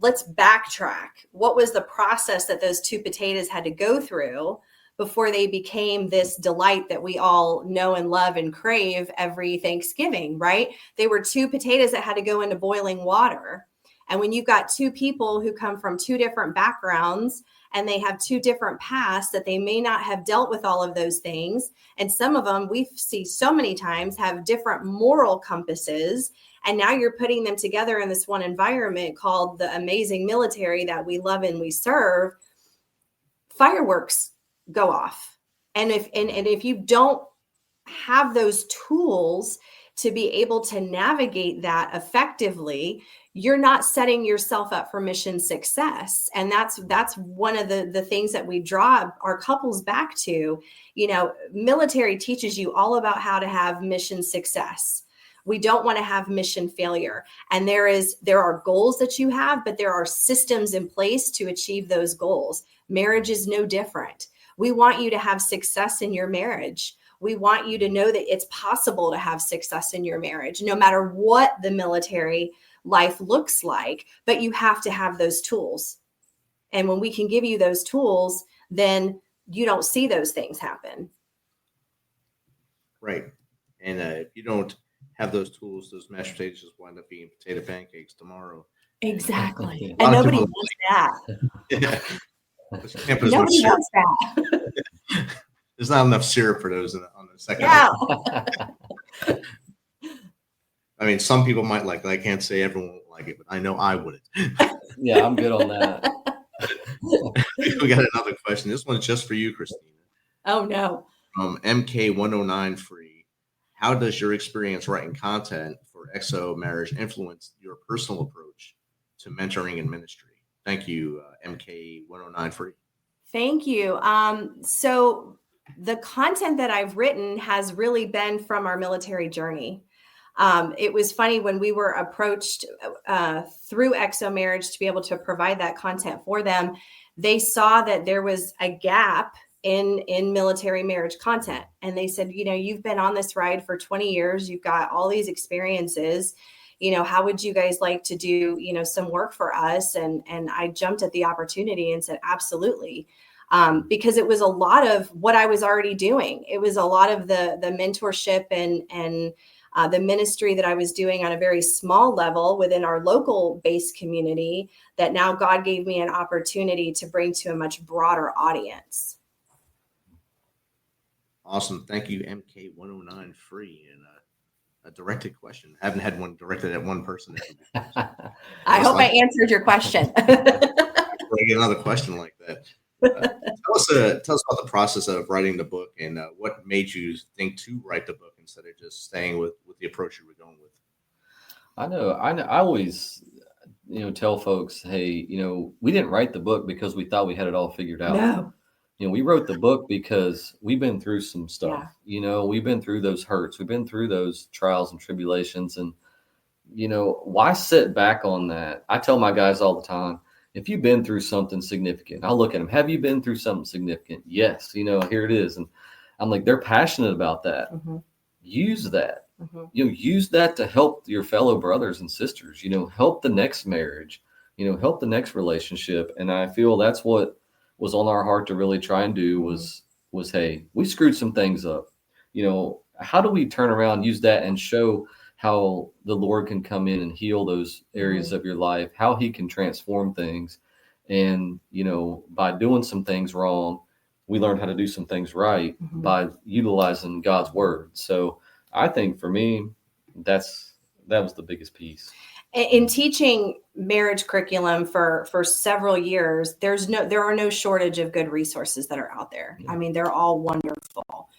let's backtrack. What was the process that those two potatoes had to go through before they became this delight that we all know and love and crave every Thanksgiving, right? They were two potatoes that had to go into boiling water. And when you've got two people who come from two different backgrounds and they have two different pasts, that they may not have dealt with all of those things. And some of them we see so many times have different moral compasses. And now you're putting them together in this one environment called the amazing military that we love and we serve. Fireworks go off. And if you don't have those tools to be able to navigate that effectively, you're not setting yourself up for mission success. And that's one of the things that we draw our couples back to. You know, military teaches you all about how to have mission success. We don't want to have mission failure. And there are goals that you have, but there are systems in place to achieve those goals. Marriage is no different. We want you to have success in your marriage. We want you to know that it's possible to have success in your marriage, no matter what the military life looks like, but you have to have those tools. And when we can give you those tools, then you don't see those things happen. Right. And if you don't have those tools, those mashed potatoes just wind up being potato pancakes tomorrow. Exactly. And nobody wants that. Yeah. Nobody wants that. There's not enough syrup for those on the second. Yeah. I mean, some people might like it. I can't say everyone won't like it, but I know I wouldn't. Yeah, I'm good on that. We got another question. This one's just for you, Kristina. Oh, no. From MK109 Free. How does your experience writing content for XO Marriage influence your personal approach to mentoring and ministry? Thank you, MK109 Free. Thank you. So the content that I've written has really been from our military journey. It was funny when we were approached through XO Marriage to be able to provide that content for them. They saw that there was a gap in military marriage content. And they said, you know, you've been on this ride for 20 years. You've got all these experiences. You know, how would you guys like to do, you know, some work for us? And I jumped at the opportunity and said, absolutely. Because it was a lot of what I was already doing. It was a lot of the mentorship and the ministry that I was doing on a very small level within our local based community that now God gave me an opportunity to bring to a much broader audience. Awesome. Thank you, MK109 Free. And a directed question. I haven't had one directed at one person. I hope I answered your question. I get another question like that. Tell us about the process of writing the book and what made you think to write the book instead of just staying with the approach you were going with. I know. I always, tell folks, hey, we didn't write the book because we thought we had it all figured out. No. We wrote the book because we've been through some stuff. Yeah. We've been through those hurts. We've been through those trials and tribulations. And, why sit back on that? I tell my guys all the time, if you've been through something significant, I'll look at them. Have you been through something significant? Yes. Here it is. And I'm like, they're passionate about that. Mm-hmm. Use that. Mm-hmm. Use that to help your fellow brothers and sisters, help the next marriage, help the next relationship. And I feel that's what was on our heart to really try and do was, hey, we screwed some things up. How do we turn around, use that and show how the Lord can come in and heal those areas of your life, how he can transform things. And, by doing some things wrong, we learn how to do some things right by utilizing God's word. So I think for me, that's that was the biggest piece. In teaching marriage curriculum for several years, there are no shortage of good resources that are out there. I mean, they're all wonderful.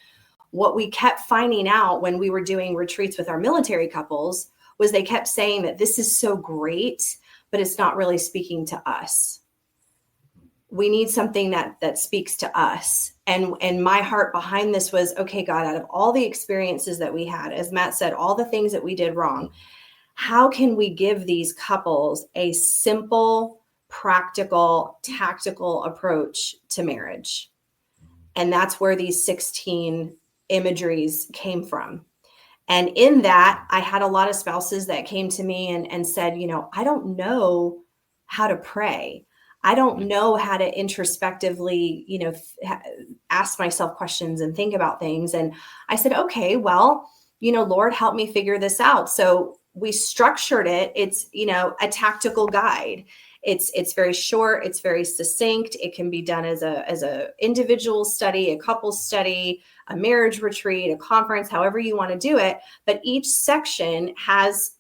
What we kept finding out when we were doing retreats with our military couples was they kept saying that this is so great, but it's not really speaking to us. We need something that speaks to us. And my heart behind this was, okay, God, out of all the experiences that we had, as Matt said, all the things that we did wrong, how can we give these couples a simple, practical, tactical approach to marriage? And that's where these 16 imageries came from. And in that, I had a lot of spouses that came to me and said, I don't know how to pray. I don't know how to introspectively, ask myself questions and think about things. And I said, okay, well, Lord, help me figure this out. So we structured it. It's, a tactical guide. It's very short. It's very succinct. It can be done as a individual study, a couple study, a marriage retreat, a conference, however you want to do it. But each section has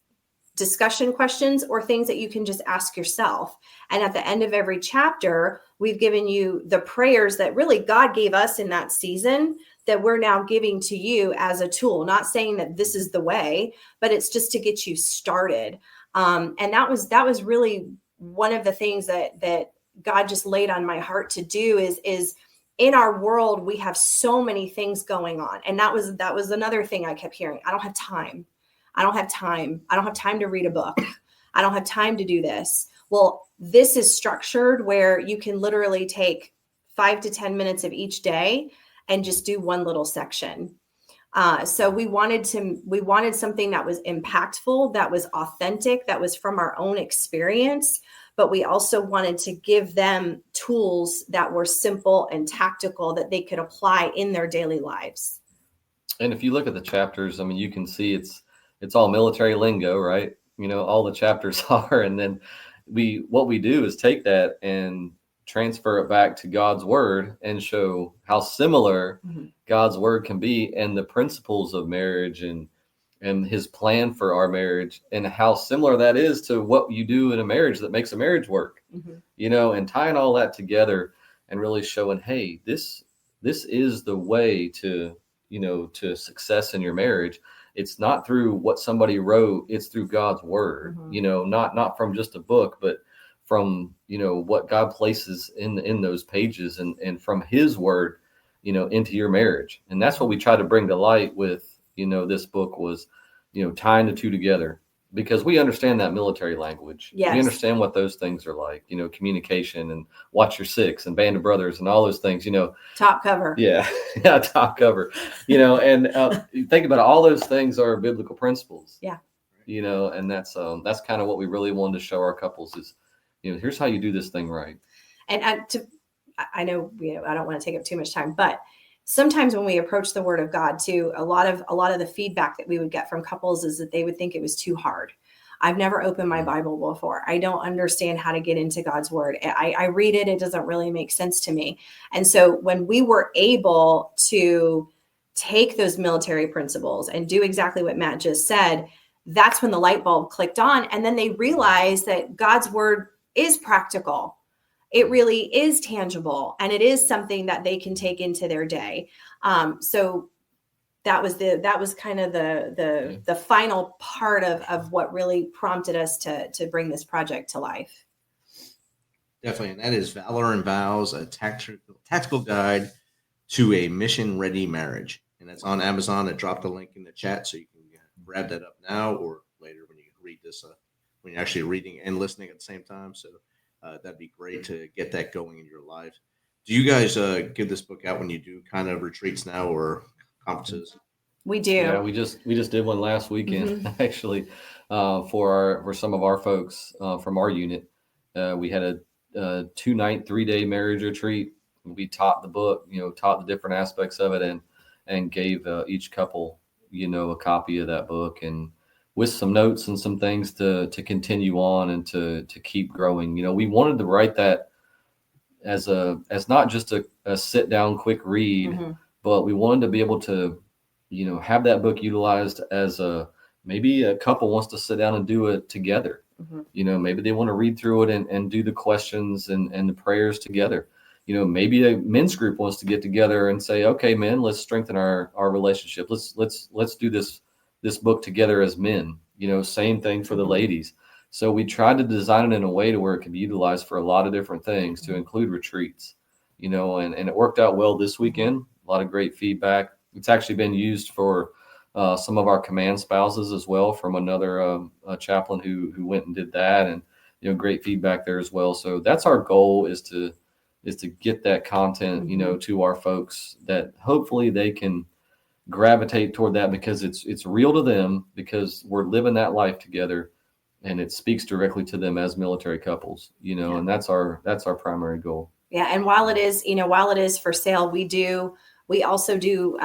discussion questions or things that you can just ask yourself. And at the end of every chapter, we've given you the prayers that really God gave us in that season that we're now giving to you as a tool. Not saying that this is the way, but it's just to get you started. And that was really one of the things that God just laid on my heart to do is in our world, we have so many things going on. And that was another thing I kept hearing. I don't have time. I don't have time. I don't have time to read a book. I don't have time to do this. Well, this is structured where you can literally take 5 to 10 minutes of each day and just do one little section. So we wanted something that was impactful, that was authentic, that was from our own experience, but we also wanted to give them tools that were simple and tactical that they could apply in their daily lives. And if you look at the chapters, I mean, you can see it's all military lingo, right? All the chapters are, and then what we do is take that and transfer it back to God's word and show how similar God's word can be, and the principles of marriage and his plan for our marriage, and how similar that is to what you do in a marriage that makes a marriage work, and tying all that together and really showing, hey, this is the way to success in your marriage. It's not through what somebody wrote, it's through God's word, not from just a book, but from, what God places in those pages and from his word, into your marriage. And that's what we try to bring to light with, this book was, tying the two together, because we understand that military language. Yes. We understand what those things are like, communication and watch your six and band of brothers and all those things, Top cover. Yeah. Top cover, and think about it, all those things are biblical principles. Yeah. And that's kind of what we really wanted to show our couples is, here's how you do this thing right. And I know, I don't want to take up too much time, but sometimes when we approach the word of God too, a lot of the feedback that we would get from couples is that they would think it was too hard. I've never opened my Bible before. I don't understand how to get into God's word. I read it. It doesn't really make sense to me. And so when we were able to take those military principles and do exactly what Matt just said, that's when the light bulb clicked on. And then they realized that God's word is practical. It really is tangible, and it is something that they can take into their day. So that was kind of the final part of what really prompted us to bring this project to life. Definitely, and that is Valor and Vows, a tactical guide to a mission-ready marriage, and that's on Amazon. I dropped a link in the chat, so you can grab that up now or later when you read this, when you're actually reading and listening at the same time. So. That'd be great to get that going in your life. Do you guys give this book out when you do kind of retreats now or conferences? We do. Yeah, we just did one last weekend actually for some of our folks from our unit. We had a 2-night, 3-day marriage retreat. We taught the book, taught the different aspects of it, and gave each couple, a copy of that book, and with some notes and some things to continue on and to keep growing. We wanted to write that as not just a sit down quick read, but we wanted to be able to, have that book utilized as a maybe a couple wants to sit down and do it together. Maybe they want to read through it and do the questions and the prayers together. Maybe a men's group wants to get together and say, okay, men, let's strengthen our relationship. Let's do this book together as men. Same thing for the ladies. So we tried to design it in a way to where it could be utilized for a lot of different things, to include retreats, and it worked out well this weekend. A lot of great feedback. It's actually been used for some of our command spouses as well, from another chaplain who went and did that, and great feedback there as well. So that's our goal, is to get that content to our folks, that hopefully they can gravitate toward that, because it's real to them, because we're living that life together, and it speaks directly to them as military couples, and that's our primary goal. Yeah. And while it is for sale, we also do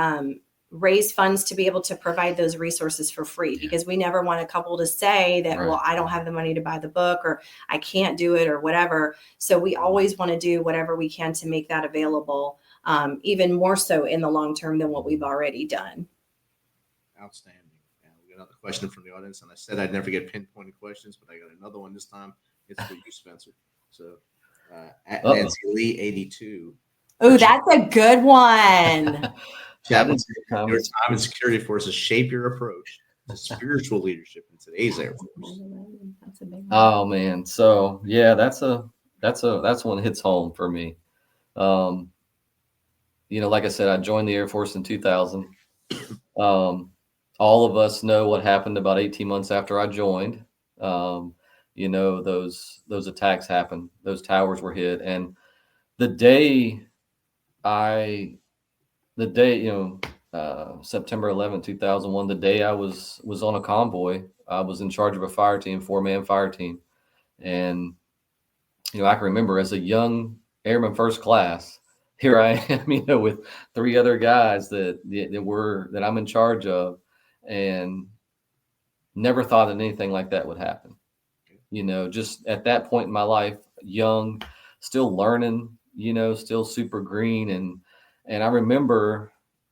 raise funds to be able to provide those resources for free, because we never want a couple to say that, well, I don't have the money to buy the book, or I can't do it, or whatever. So we always want to do whatever we can to make that available, even more so in the long term than what we've already done. Outstanding. And we got another question from the audience, and I said I'd never get pinpointed questions, but I got another one this time. It's for you, Spencer. So at Nancy Lee 82. Oh, that's a good one. Chaplaincy, your time and security forces shape your approach to spiritual leadership in today's Air Force. That's a big one. Oh man, so yeah, that's one that hits home for me. Like I said, I joined the Air Force in 2000. All of us know what happened about 18 months after I joined. Those attacks happened. Those towers were hit, and September 11, 2001, the day I was on a convoy, I was in charge of a fire team, 4-man fire team. And, I can remember as a young airman first class, here I am, with 3 other guys that I'm in charge of, and never thought that anything like that would happen. Just at that point in my life, young, still learning, still super green. And I remember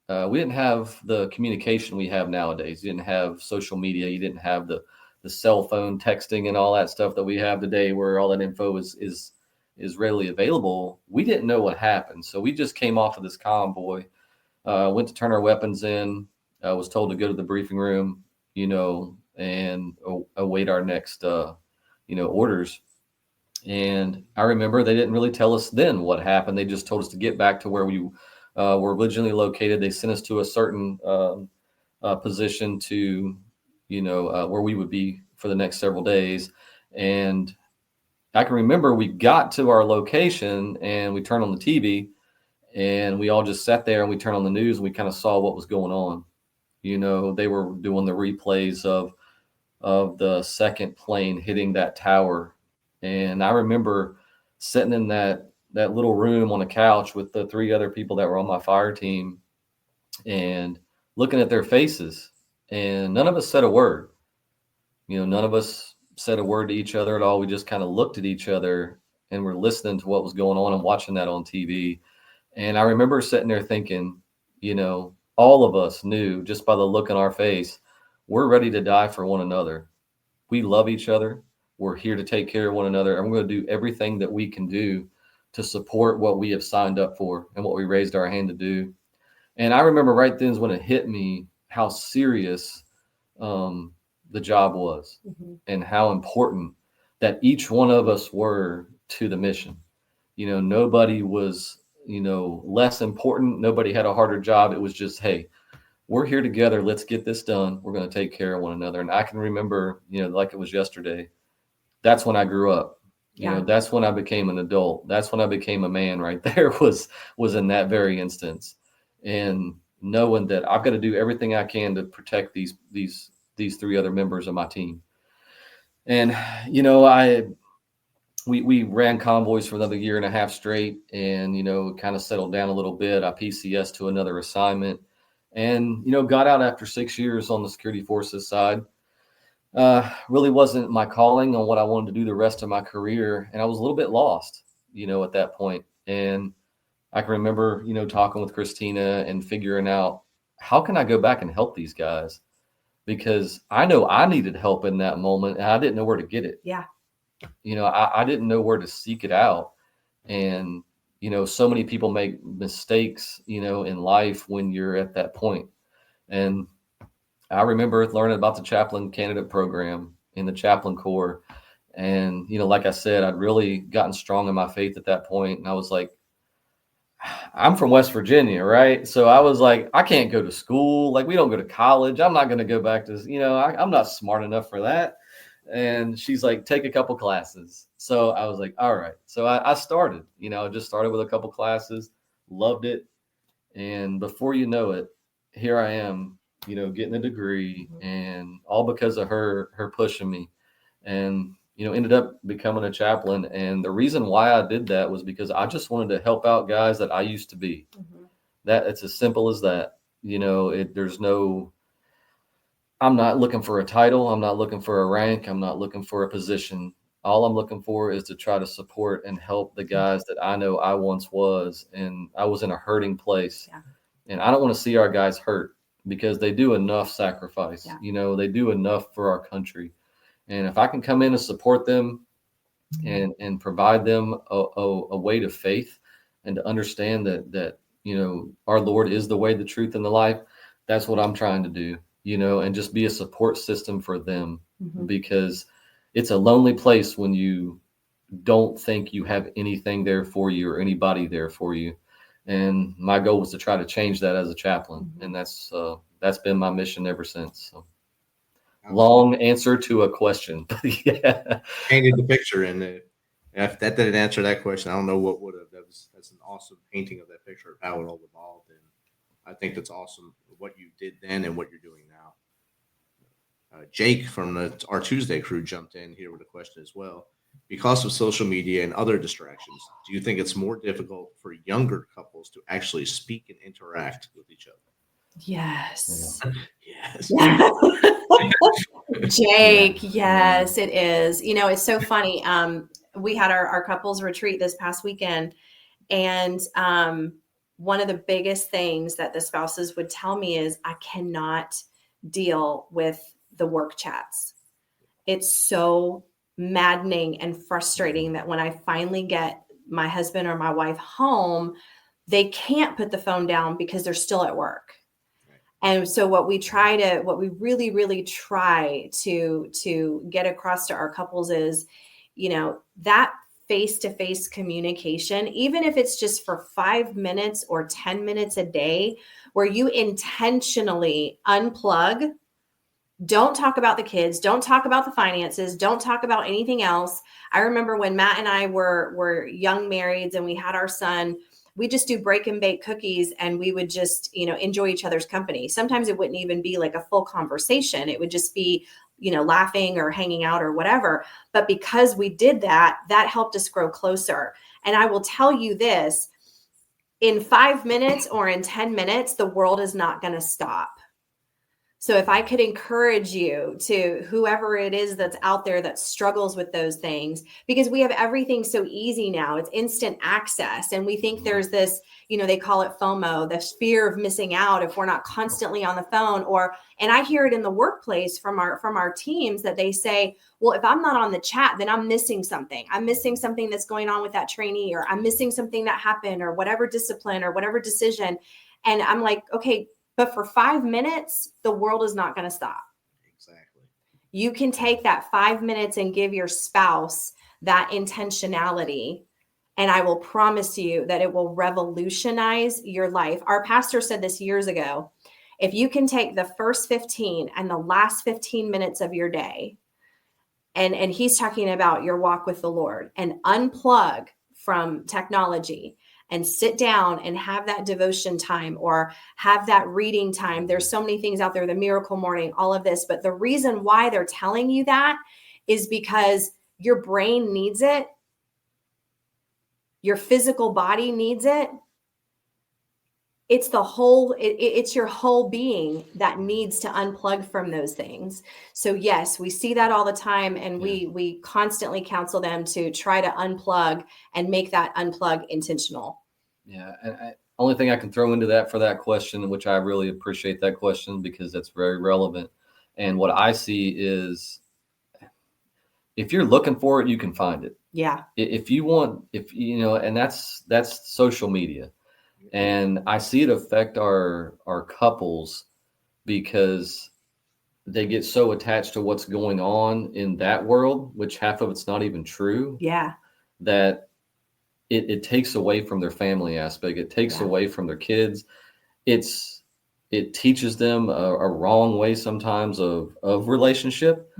we didn't have the communication we have nowadays. You didn't have social media. You didn't have the cell phone texting and all that stuff that we have today, where all that info is readily available. We didn't know what happened. So we just came off of this convoy, went to turn our weapons in, was told to go to the briefing room, and await our next, orders. And I remember they didn't really tell us then what happened. They just told us to get back to where we were originally located. They sent us to a certain position to, where we would be for the next several days. And I can remember we got to our location and we turned on the TV, and we all just sat there and we turned on the news, and we kind of saw what was going on. They were doing the replays of the second plane hitting that tower. And I remember sitting in that little room on a couch with the 3 other people that were on my fire team, and looking at their faces, and none of us said a word. None of us said a word to each other at all. We just kind of looked at each other and were listening to what was going on and watching that on TV. And I remember sitting there thinking, all of us knew just by the look on our face, we're ready to die for one another. We love each other. We're here to take care of one another, and we're going to do everything that we can do to support what we have signed up for and what we raised our hand to do. And I remember right then is when it hit me how serious the job was, and how important that each one of us were to the mission. Nobody was, less important. Nobody had a harder job. It was just, hey, we're here together. Let's get this done. We're going to take care of one another. And I can remember, like it was yesterday, that's when I grew up. That's when I became an adult. That's when I became a man. Right there was in that very instance. And knowing that I've got to do everything I can to protect these 3 other members of my team. And, we ran convoys for another 1.5 years straight, and, kind of settled down a little bit. I PCS to another assignment, and, got out after 6 years on the security forces side. Really wasn't my calling on what I wanted to do the rest of my career. And I was a little bit lost, at that point. And I can remember, talking with Kristina and figuring out, how can I go back and help these guys? because I know I needed help in that moment and I didn't know where to get it. Yeah. I didn't know where to seek it out. And, so many people make mistakes, in life when you're at that point. And I remember learning about the chaplain candidate program in the chaplain corps. And, like I said, I'd really gotten strong in my faith at that point. And I was like, I'm from West Virginia, right? So I was like, I can't go to school. Like, we don't go to college. I'm not going to go back to, I'm not smart enough for that. And she's like, take a couple classes. So I was like, all right. So I started, just started with a couple classes, loved it. And before you know it, here I am, getting a degree, and all because of her pushing me, and, ended up becoming a chaplain. And the reason why I did that was because I just wanted to help out guys that I used to be. That it's as simple as that. I'm not looking for a title. I'm not looking for a rank. I'm not looking for a position. All I'm looking for is to try to support and help the guys that I know I once was. And I was in a hurting place. Yeah. And I don't want to see our guys hurt, because they do enough sacrifice. Yeah. They do enough for our country. And if I can come in and support them and provide them a way to faith and to understand that our Lord is the way, the truth, and the life, that's what I'm trying to do, and just be a support system for them, because it's a lonely place when you don't think you have anything there for you or anybody there for you. And my goal was to try to change that as a chaplain. And that's been my mission ever since. So. Long answer to a question. Yeah. Painted the picture, and if that didn't answer that question, I don't know what would have. That's an awesome painting of that picture of how it all evolved, and I think that's awesome what you did then and what you're doing now. Jake from our Tuesday crew jumped in here with a question as well. Because of social media and other distractions, do you think it's more difficult for younger couples to actually speak and interact with each other? Yes. Yes. Jake, yes, it is. It's so funny. We had our couples retreat this past weekend, and one of the biggest things that the spouses would tell me is, I cannot deal with the work chats. It's so maddening and frustrating that when I finally get my husband or my wife home, they can't put the phone down because they're still at work. And so what we really, really try to get across to our couples is, that face-to-face communication, even if it's just for 5 minutes or 10 minutes a day, where you intentionally unplug. Don't talk about the kids. Don't talk about the finances. Don't talk about anything else. I remember when Matt and I were young marrieds and we had our son, we just do break and bake cookies, and we would just, enjoy each other's company. Sometimes it wouldn't even be like a full conversation. It would just be, laughing or hanging out or whatever. But because we did that helped us grow closer. And I will tell you this, in 5 minutes or in 10 minutes, the world is not going to stop. So if I could encourage you, to whoever it is that's out there that struggles with those things, because we have everything so easy now, it's instant access. And we think there's this, they call it FOMO, the fear of missing out if we're not constantly on the phone. And I hear it in the workplace from our teams that they say, well, if I'm not on the chat, then I'm missing something. I'm missing something that's going on with that trainee, or I'm missing something that happened, or whatever discipline or whatever decision. And I'm like, okay, but for 5 minutes, the world is not going to stop. Exactly. You can take that 5 minutes and give your spouse that intentionality, and I will promise you that it will revolutionize your life. Our pastor said this years ago. If you can take the first 15 and the last 15 minutes of your day, and he's talking about your walk with the Lord, and unplug from technology and sit down and have that devotion time or have that reading time. There's so many things out there, the miracle morning, all of this. But the reason why they're telling you that is because your brain needs it. Your physical body needs it. It's it's your whole being that needs to unplug from those things. So yes, we see that all the time, and we constantly counsel them to try to unplug and make that unplug intentional. Yeah. And only thing I can throw into that for that question, which I really appreciate that question because that's very relevant. And what I see is, if you're looking for it, you can find it. Yeah. If you want, and that's social media. And I see it affect our couples because they get so attached to what's going on in that world, which half of it's not even true. Yeah. That it takes away from their family aspect. It takes away from their kids. It teaches them a wrong way sometimes of relationship,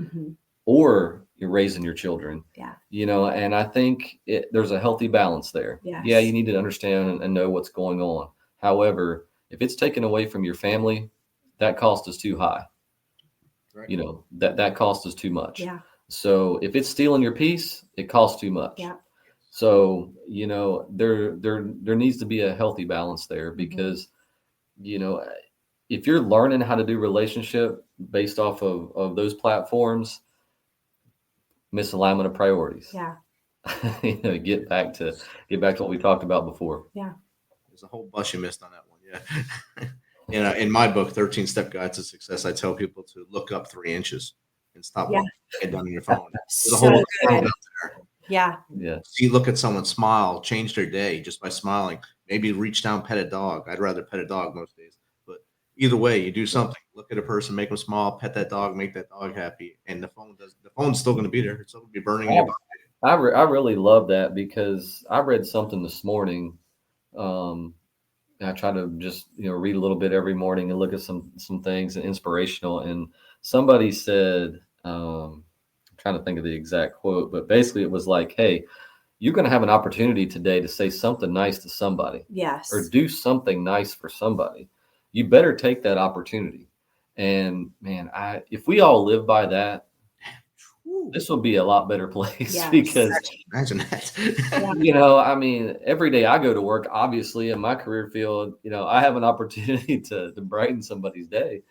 or you're raising your children. Yeah. And I think there's a healthy balance there. Yes. Yeah, you need to understand and know what's going on. However, if it's taken away from your family, that cost is too high. Right. That cost is too much. Yeah. So if it's stealing your peace, it costs too much. Yeah. So, there needs to be a healthy balance there, because, if you're learning how to do relationship based off of those platforms, misalignment of priorities. Yeah. Get back to what we talked about before. Yeah. There's a whole bunch you missed on that one. Yeah. In my book, 13 Step Guide to Success, I tell people to look up 3 inches and stop walking head down on your phone. There's a whole lot out there. Yeah. Yeah. See, look at someone smile, change their day just by smiling. Maybe reach down, pet a dog. I'd rather pet a dog most days. But either way, you do something. Look at a person, make them smile, pet that dog, make that dog happy. And the phone's still going to be there. It's still going to be burning in your body. I really love that, because I read something this morning. I try to just, read a little bit every morning and look at some things and inspirational. And somebody said, I'm trying to think of the exact quote, but basically it was like, hey, you're going to have an opportunity today to say something nice to somebody. Yes. Or do something nice for somebody. You better take that opportunity. And man, if we all live by that, this will be a lot better place. Yes. Because imagine that. I mean, every day I go to work, obviously in my career field, I have an opportunity to brighten somebody's day,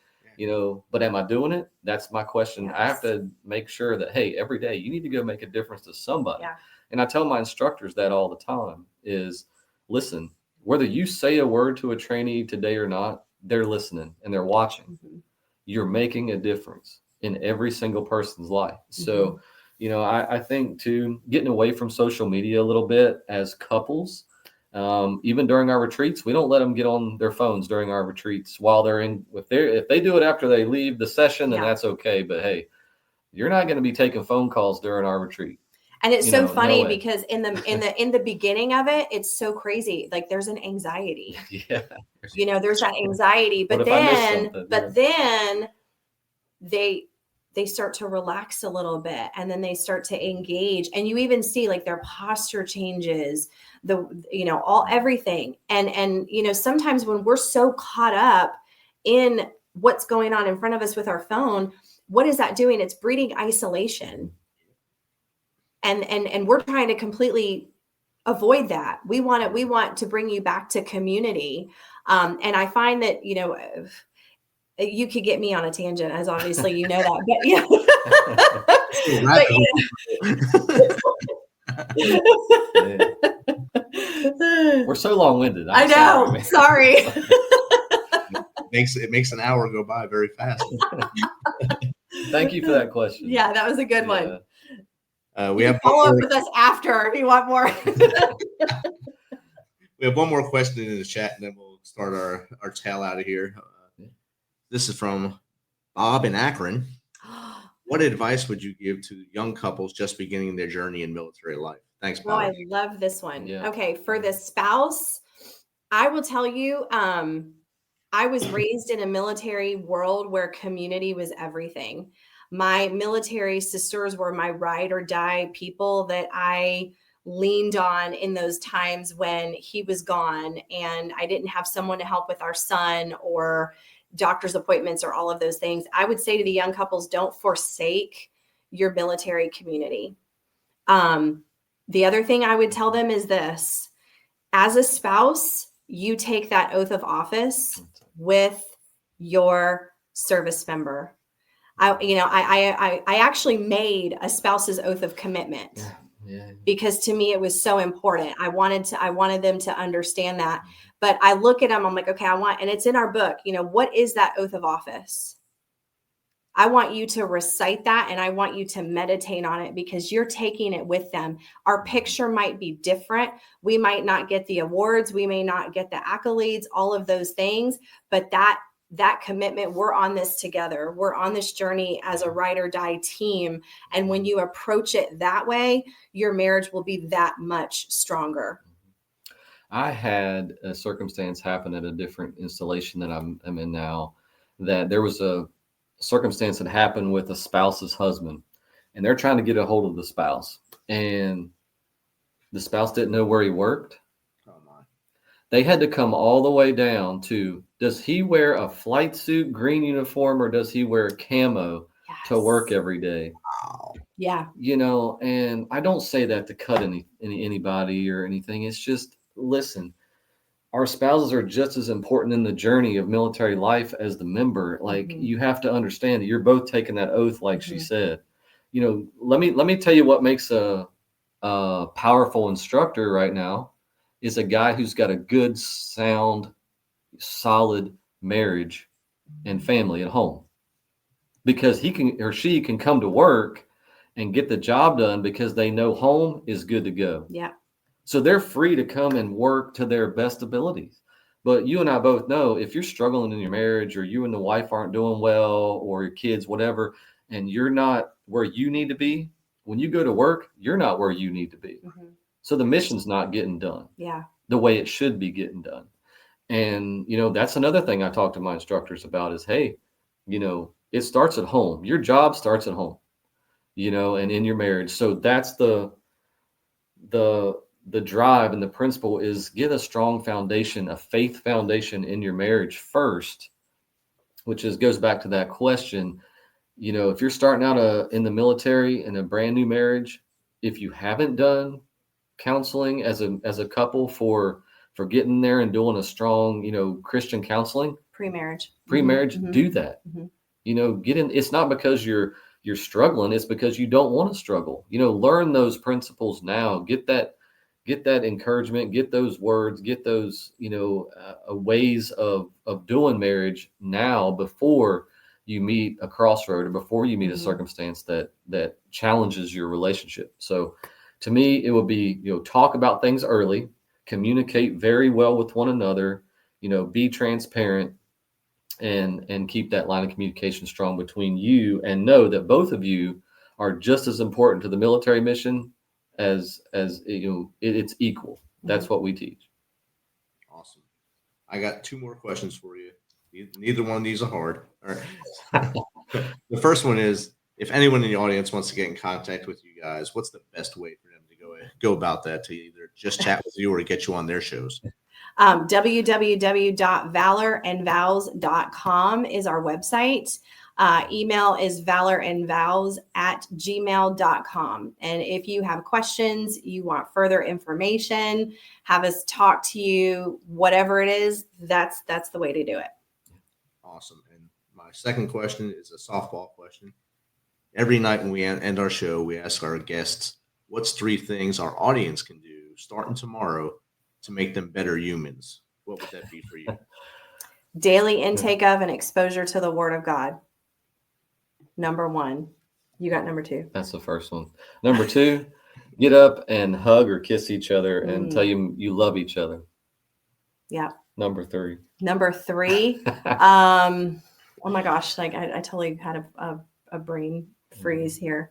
but am I doing it? That's my question. Yes. I have to make sure that, hey, every day you need to go make a difference to somebody. Yeah. And I tell my instructors that all the time is, listen, whether you say a word to a trainee today or not, they're listening and they're watching. Mm-hmm. You're making a difference in every single person's life. So, I think too, getting away from social media a little bit as couples, even during our retreats, we don't let them get on their phones during our retreats while they're in. If they do it after they leave the session, then that's okay. But hey, you're not going to be taking phone calls during our retreat. And it's so funny because in the beginning of it, it's so crazy. Like there's an anxiety. Yeah. There's that anxiety, but then they start to relax a little bit, and then they start to engage, and you even see like their posture changes, everything. And sometimes when we're so caught up in what's going on in front of us with our phone, what is that doing? It's breeding isolation. And we're trying to completely avoid that. We want to bring you back to community. And I find that, you could get me on a tangent, as obviously you know that, but we're so long-winded. I know. Sorry. It makes an hour go by very fast. Thank you for that question. Yeah, that was a good one. We have follow up with us after if you want more. We have one more question in the chat, and then we'll start our tail out of here. This is from Bob in Akron. What advice would you give to young couples just beginning their journey in military life? Thanks, Bob. Oh, I love this one. Yeah. Okay, for the spouse, I will tell you, I was raised in a military world where community was everything. My military sisters were my ride or die people that I leaned on in those times when he was gone and I didn't have someone to help with our son or doctor's appointments or all of those things. I would say to the young couples, don't forsake your military community. The other thing I would tell them is this: as a spouse, you take that oath of office with your service member. I actually made a spouse's oath of commitment because to me it was so important. I wanted them to understand that. But I look at them, I'm like, okay, and it's in our book, what is that oath of office? I want you to recite that, and I want you to meditate on it, because you're taking it with them. Our picture might be different. We might not get the awards. We may not get the accolades, all of those things, but that commitment, we're on this together. We're on this journey as a ride or die team. And when you approach it that way, your marriage will be that much stronger. I had a circumstance happen at a different installation that I'm in now, that there was a circumstance that happened with a spouse's husband, and they're trying to get a hold of the spouse, and the spouse didn't know where he worked. Oh my. They had to come all the way down to, does he wear a flight suit, green uniform, or does he wear a camo to work every day? Wow. Yeah. You know, and I don't say that to cut anybody or anything. It's just, listen, our spouses are just as important in the journey of military life as the member. Like, you have to understand that you're both taking that oath, like she said. You know, let me tell you what makes a powerful instructor right now is a guy who's got a good, sound, solid marriage and family at home, because he can, or she can, come to work and get the job done because they know home is good to go. Yeah. So they're free to come and work to their best abilities. But you and I both know, if you're struggling in your marriage, or you and the wife aren't doing well, or your kids, whatever, and you're not where you need to be, when you go to work, you're not where you need to be. So the mission's not getting done the way it should be getting done. And, you know, that's another thing I talk to my instructors about is, hey, you know, it starts at home. Your job starts at home, you know, and in your marriage. So that's the drive, and the principle is get a strong foundation, a faith foundation in your marriage first, which goes back to that question. You know, if you're starting out in the military in a brand new marriage, if you haven't done counseling as a couple for getting there and doing a strong, you know, Christian counseling, pre-marriage, do that. You know, get in. It's not because you're struggling. It's because you don't want to struggle. You know, learn those principles now. Get that encouragement, get those words, get those, you know, ways of doing marriage now, before you meet a crossroad, or before you meet a circumstance that challenges your relationship. So to me, it would be, you know, talk about things early, communicate very well with one another, you know, be transparent, and keep that line of communication strong between you, and know that both of you are just as important to the military mission as you know, it's equal. That's what we teach. Awesome. I got two more questions for you. Neither one of these are hard. All right. The first one is, if anyone in the audience wants to get in contact with you guys, what's the best way for them to go about that, to either just chat with you or get you on their shows? www.valorandvows.com is our website. Email is valorandvows@gmail.com. And if you have questions, you want further information, have us talk to you, whatever it is, that's the way to do it. Awesome. And my second question is a softball question. Every night when we end our show, we ask our guests, what's 3 things our audience can do starting tomorrow to make them better humans? What would that be for you? Daily intake of and exposure to the Word of God. Number 1. You got number 2. That's the first one. Number 2, get up and hug or kiss each other and tell you love each other. Yeah. Number 3. Oh my gosh, like I totally had a brain freeze here.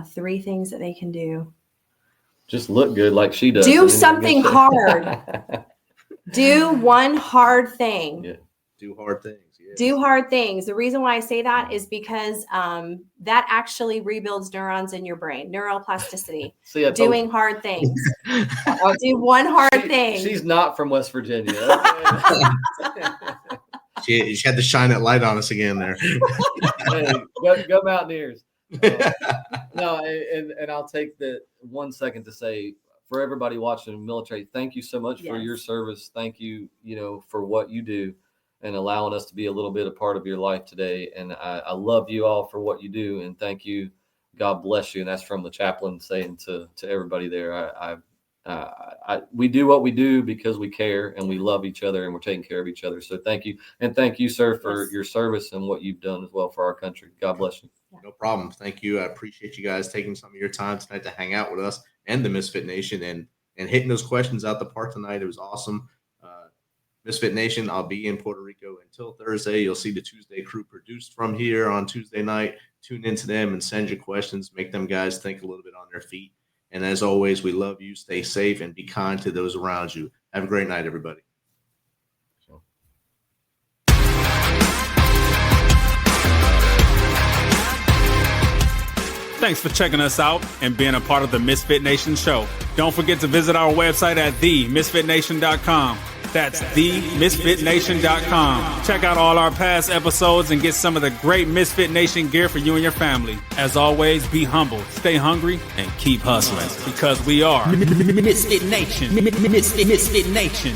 3 things that they can do. Just look good like she does. Do something hard. Do one hard thing. Yeah. Do hard things. Yes. Do hard things. The reason why I say that is because that actually rebuilds neurons in your brain, neuroplasticity. See, doing hard things. Do one hard thing. She's not from West Virginia. She had to shine that light on us again there. Hey, go Mountaineers. No, and I'll take the 1 second to say, for everybody watching the military, thank you so much for your service. Thank you, you know, for what you do and allowing us to be a little bit a part of your life today. And I love you all for what you do, and thank you. God bless you. And that's from the chaplain saying to everybody there. we do what we do because we care and we love each other and we're taking care of each other. So thank you. And thank you, sir, for your service and what you've done as well for our country. God bless you. No problem. Thank you. I appreciate you guys taking some of your time tonight to hang out with us and the Misfit Nation and hitting those questions out the park tonight. It was awesome. Misfit Nation, I'll be in Puerto Rico until Thursday. You'll see the Tuesday crew produced from here on Tuesday night. Tune into them and send your questions. Make them guys think a little bit on their feet. And as always, we love you. Stay safe and be kind to those around you. Have a great night, everybody. Thanks for checking us out and being a part of the Misfit Nation show. Don't forget to visit our website at themisfitnation.com. That's themisfitnation.com. Check out all our past episodes and get some of the great Misfit Nation gear for you and your family. As always, be humble, stay hungry, and keep hustling because we are Misfit Nation. Misfit Nation.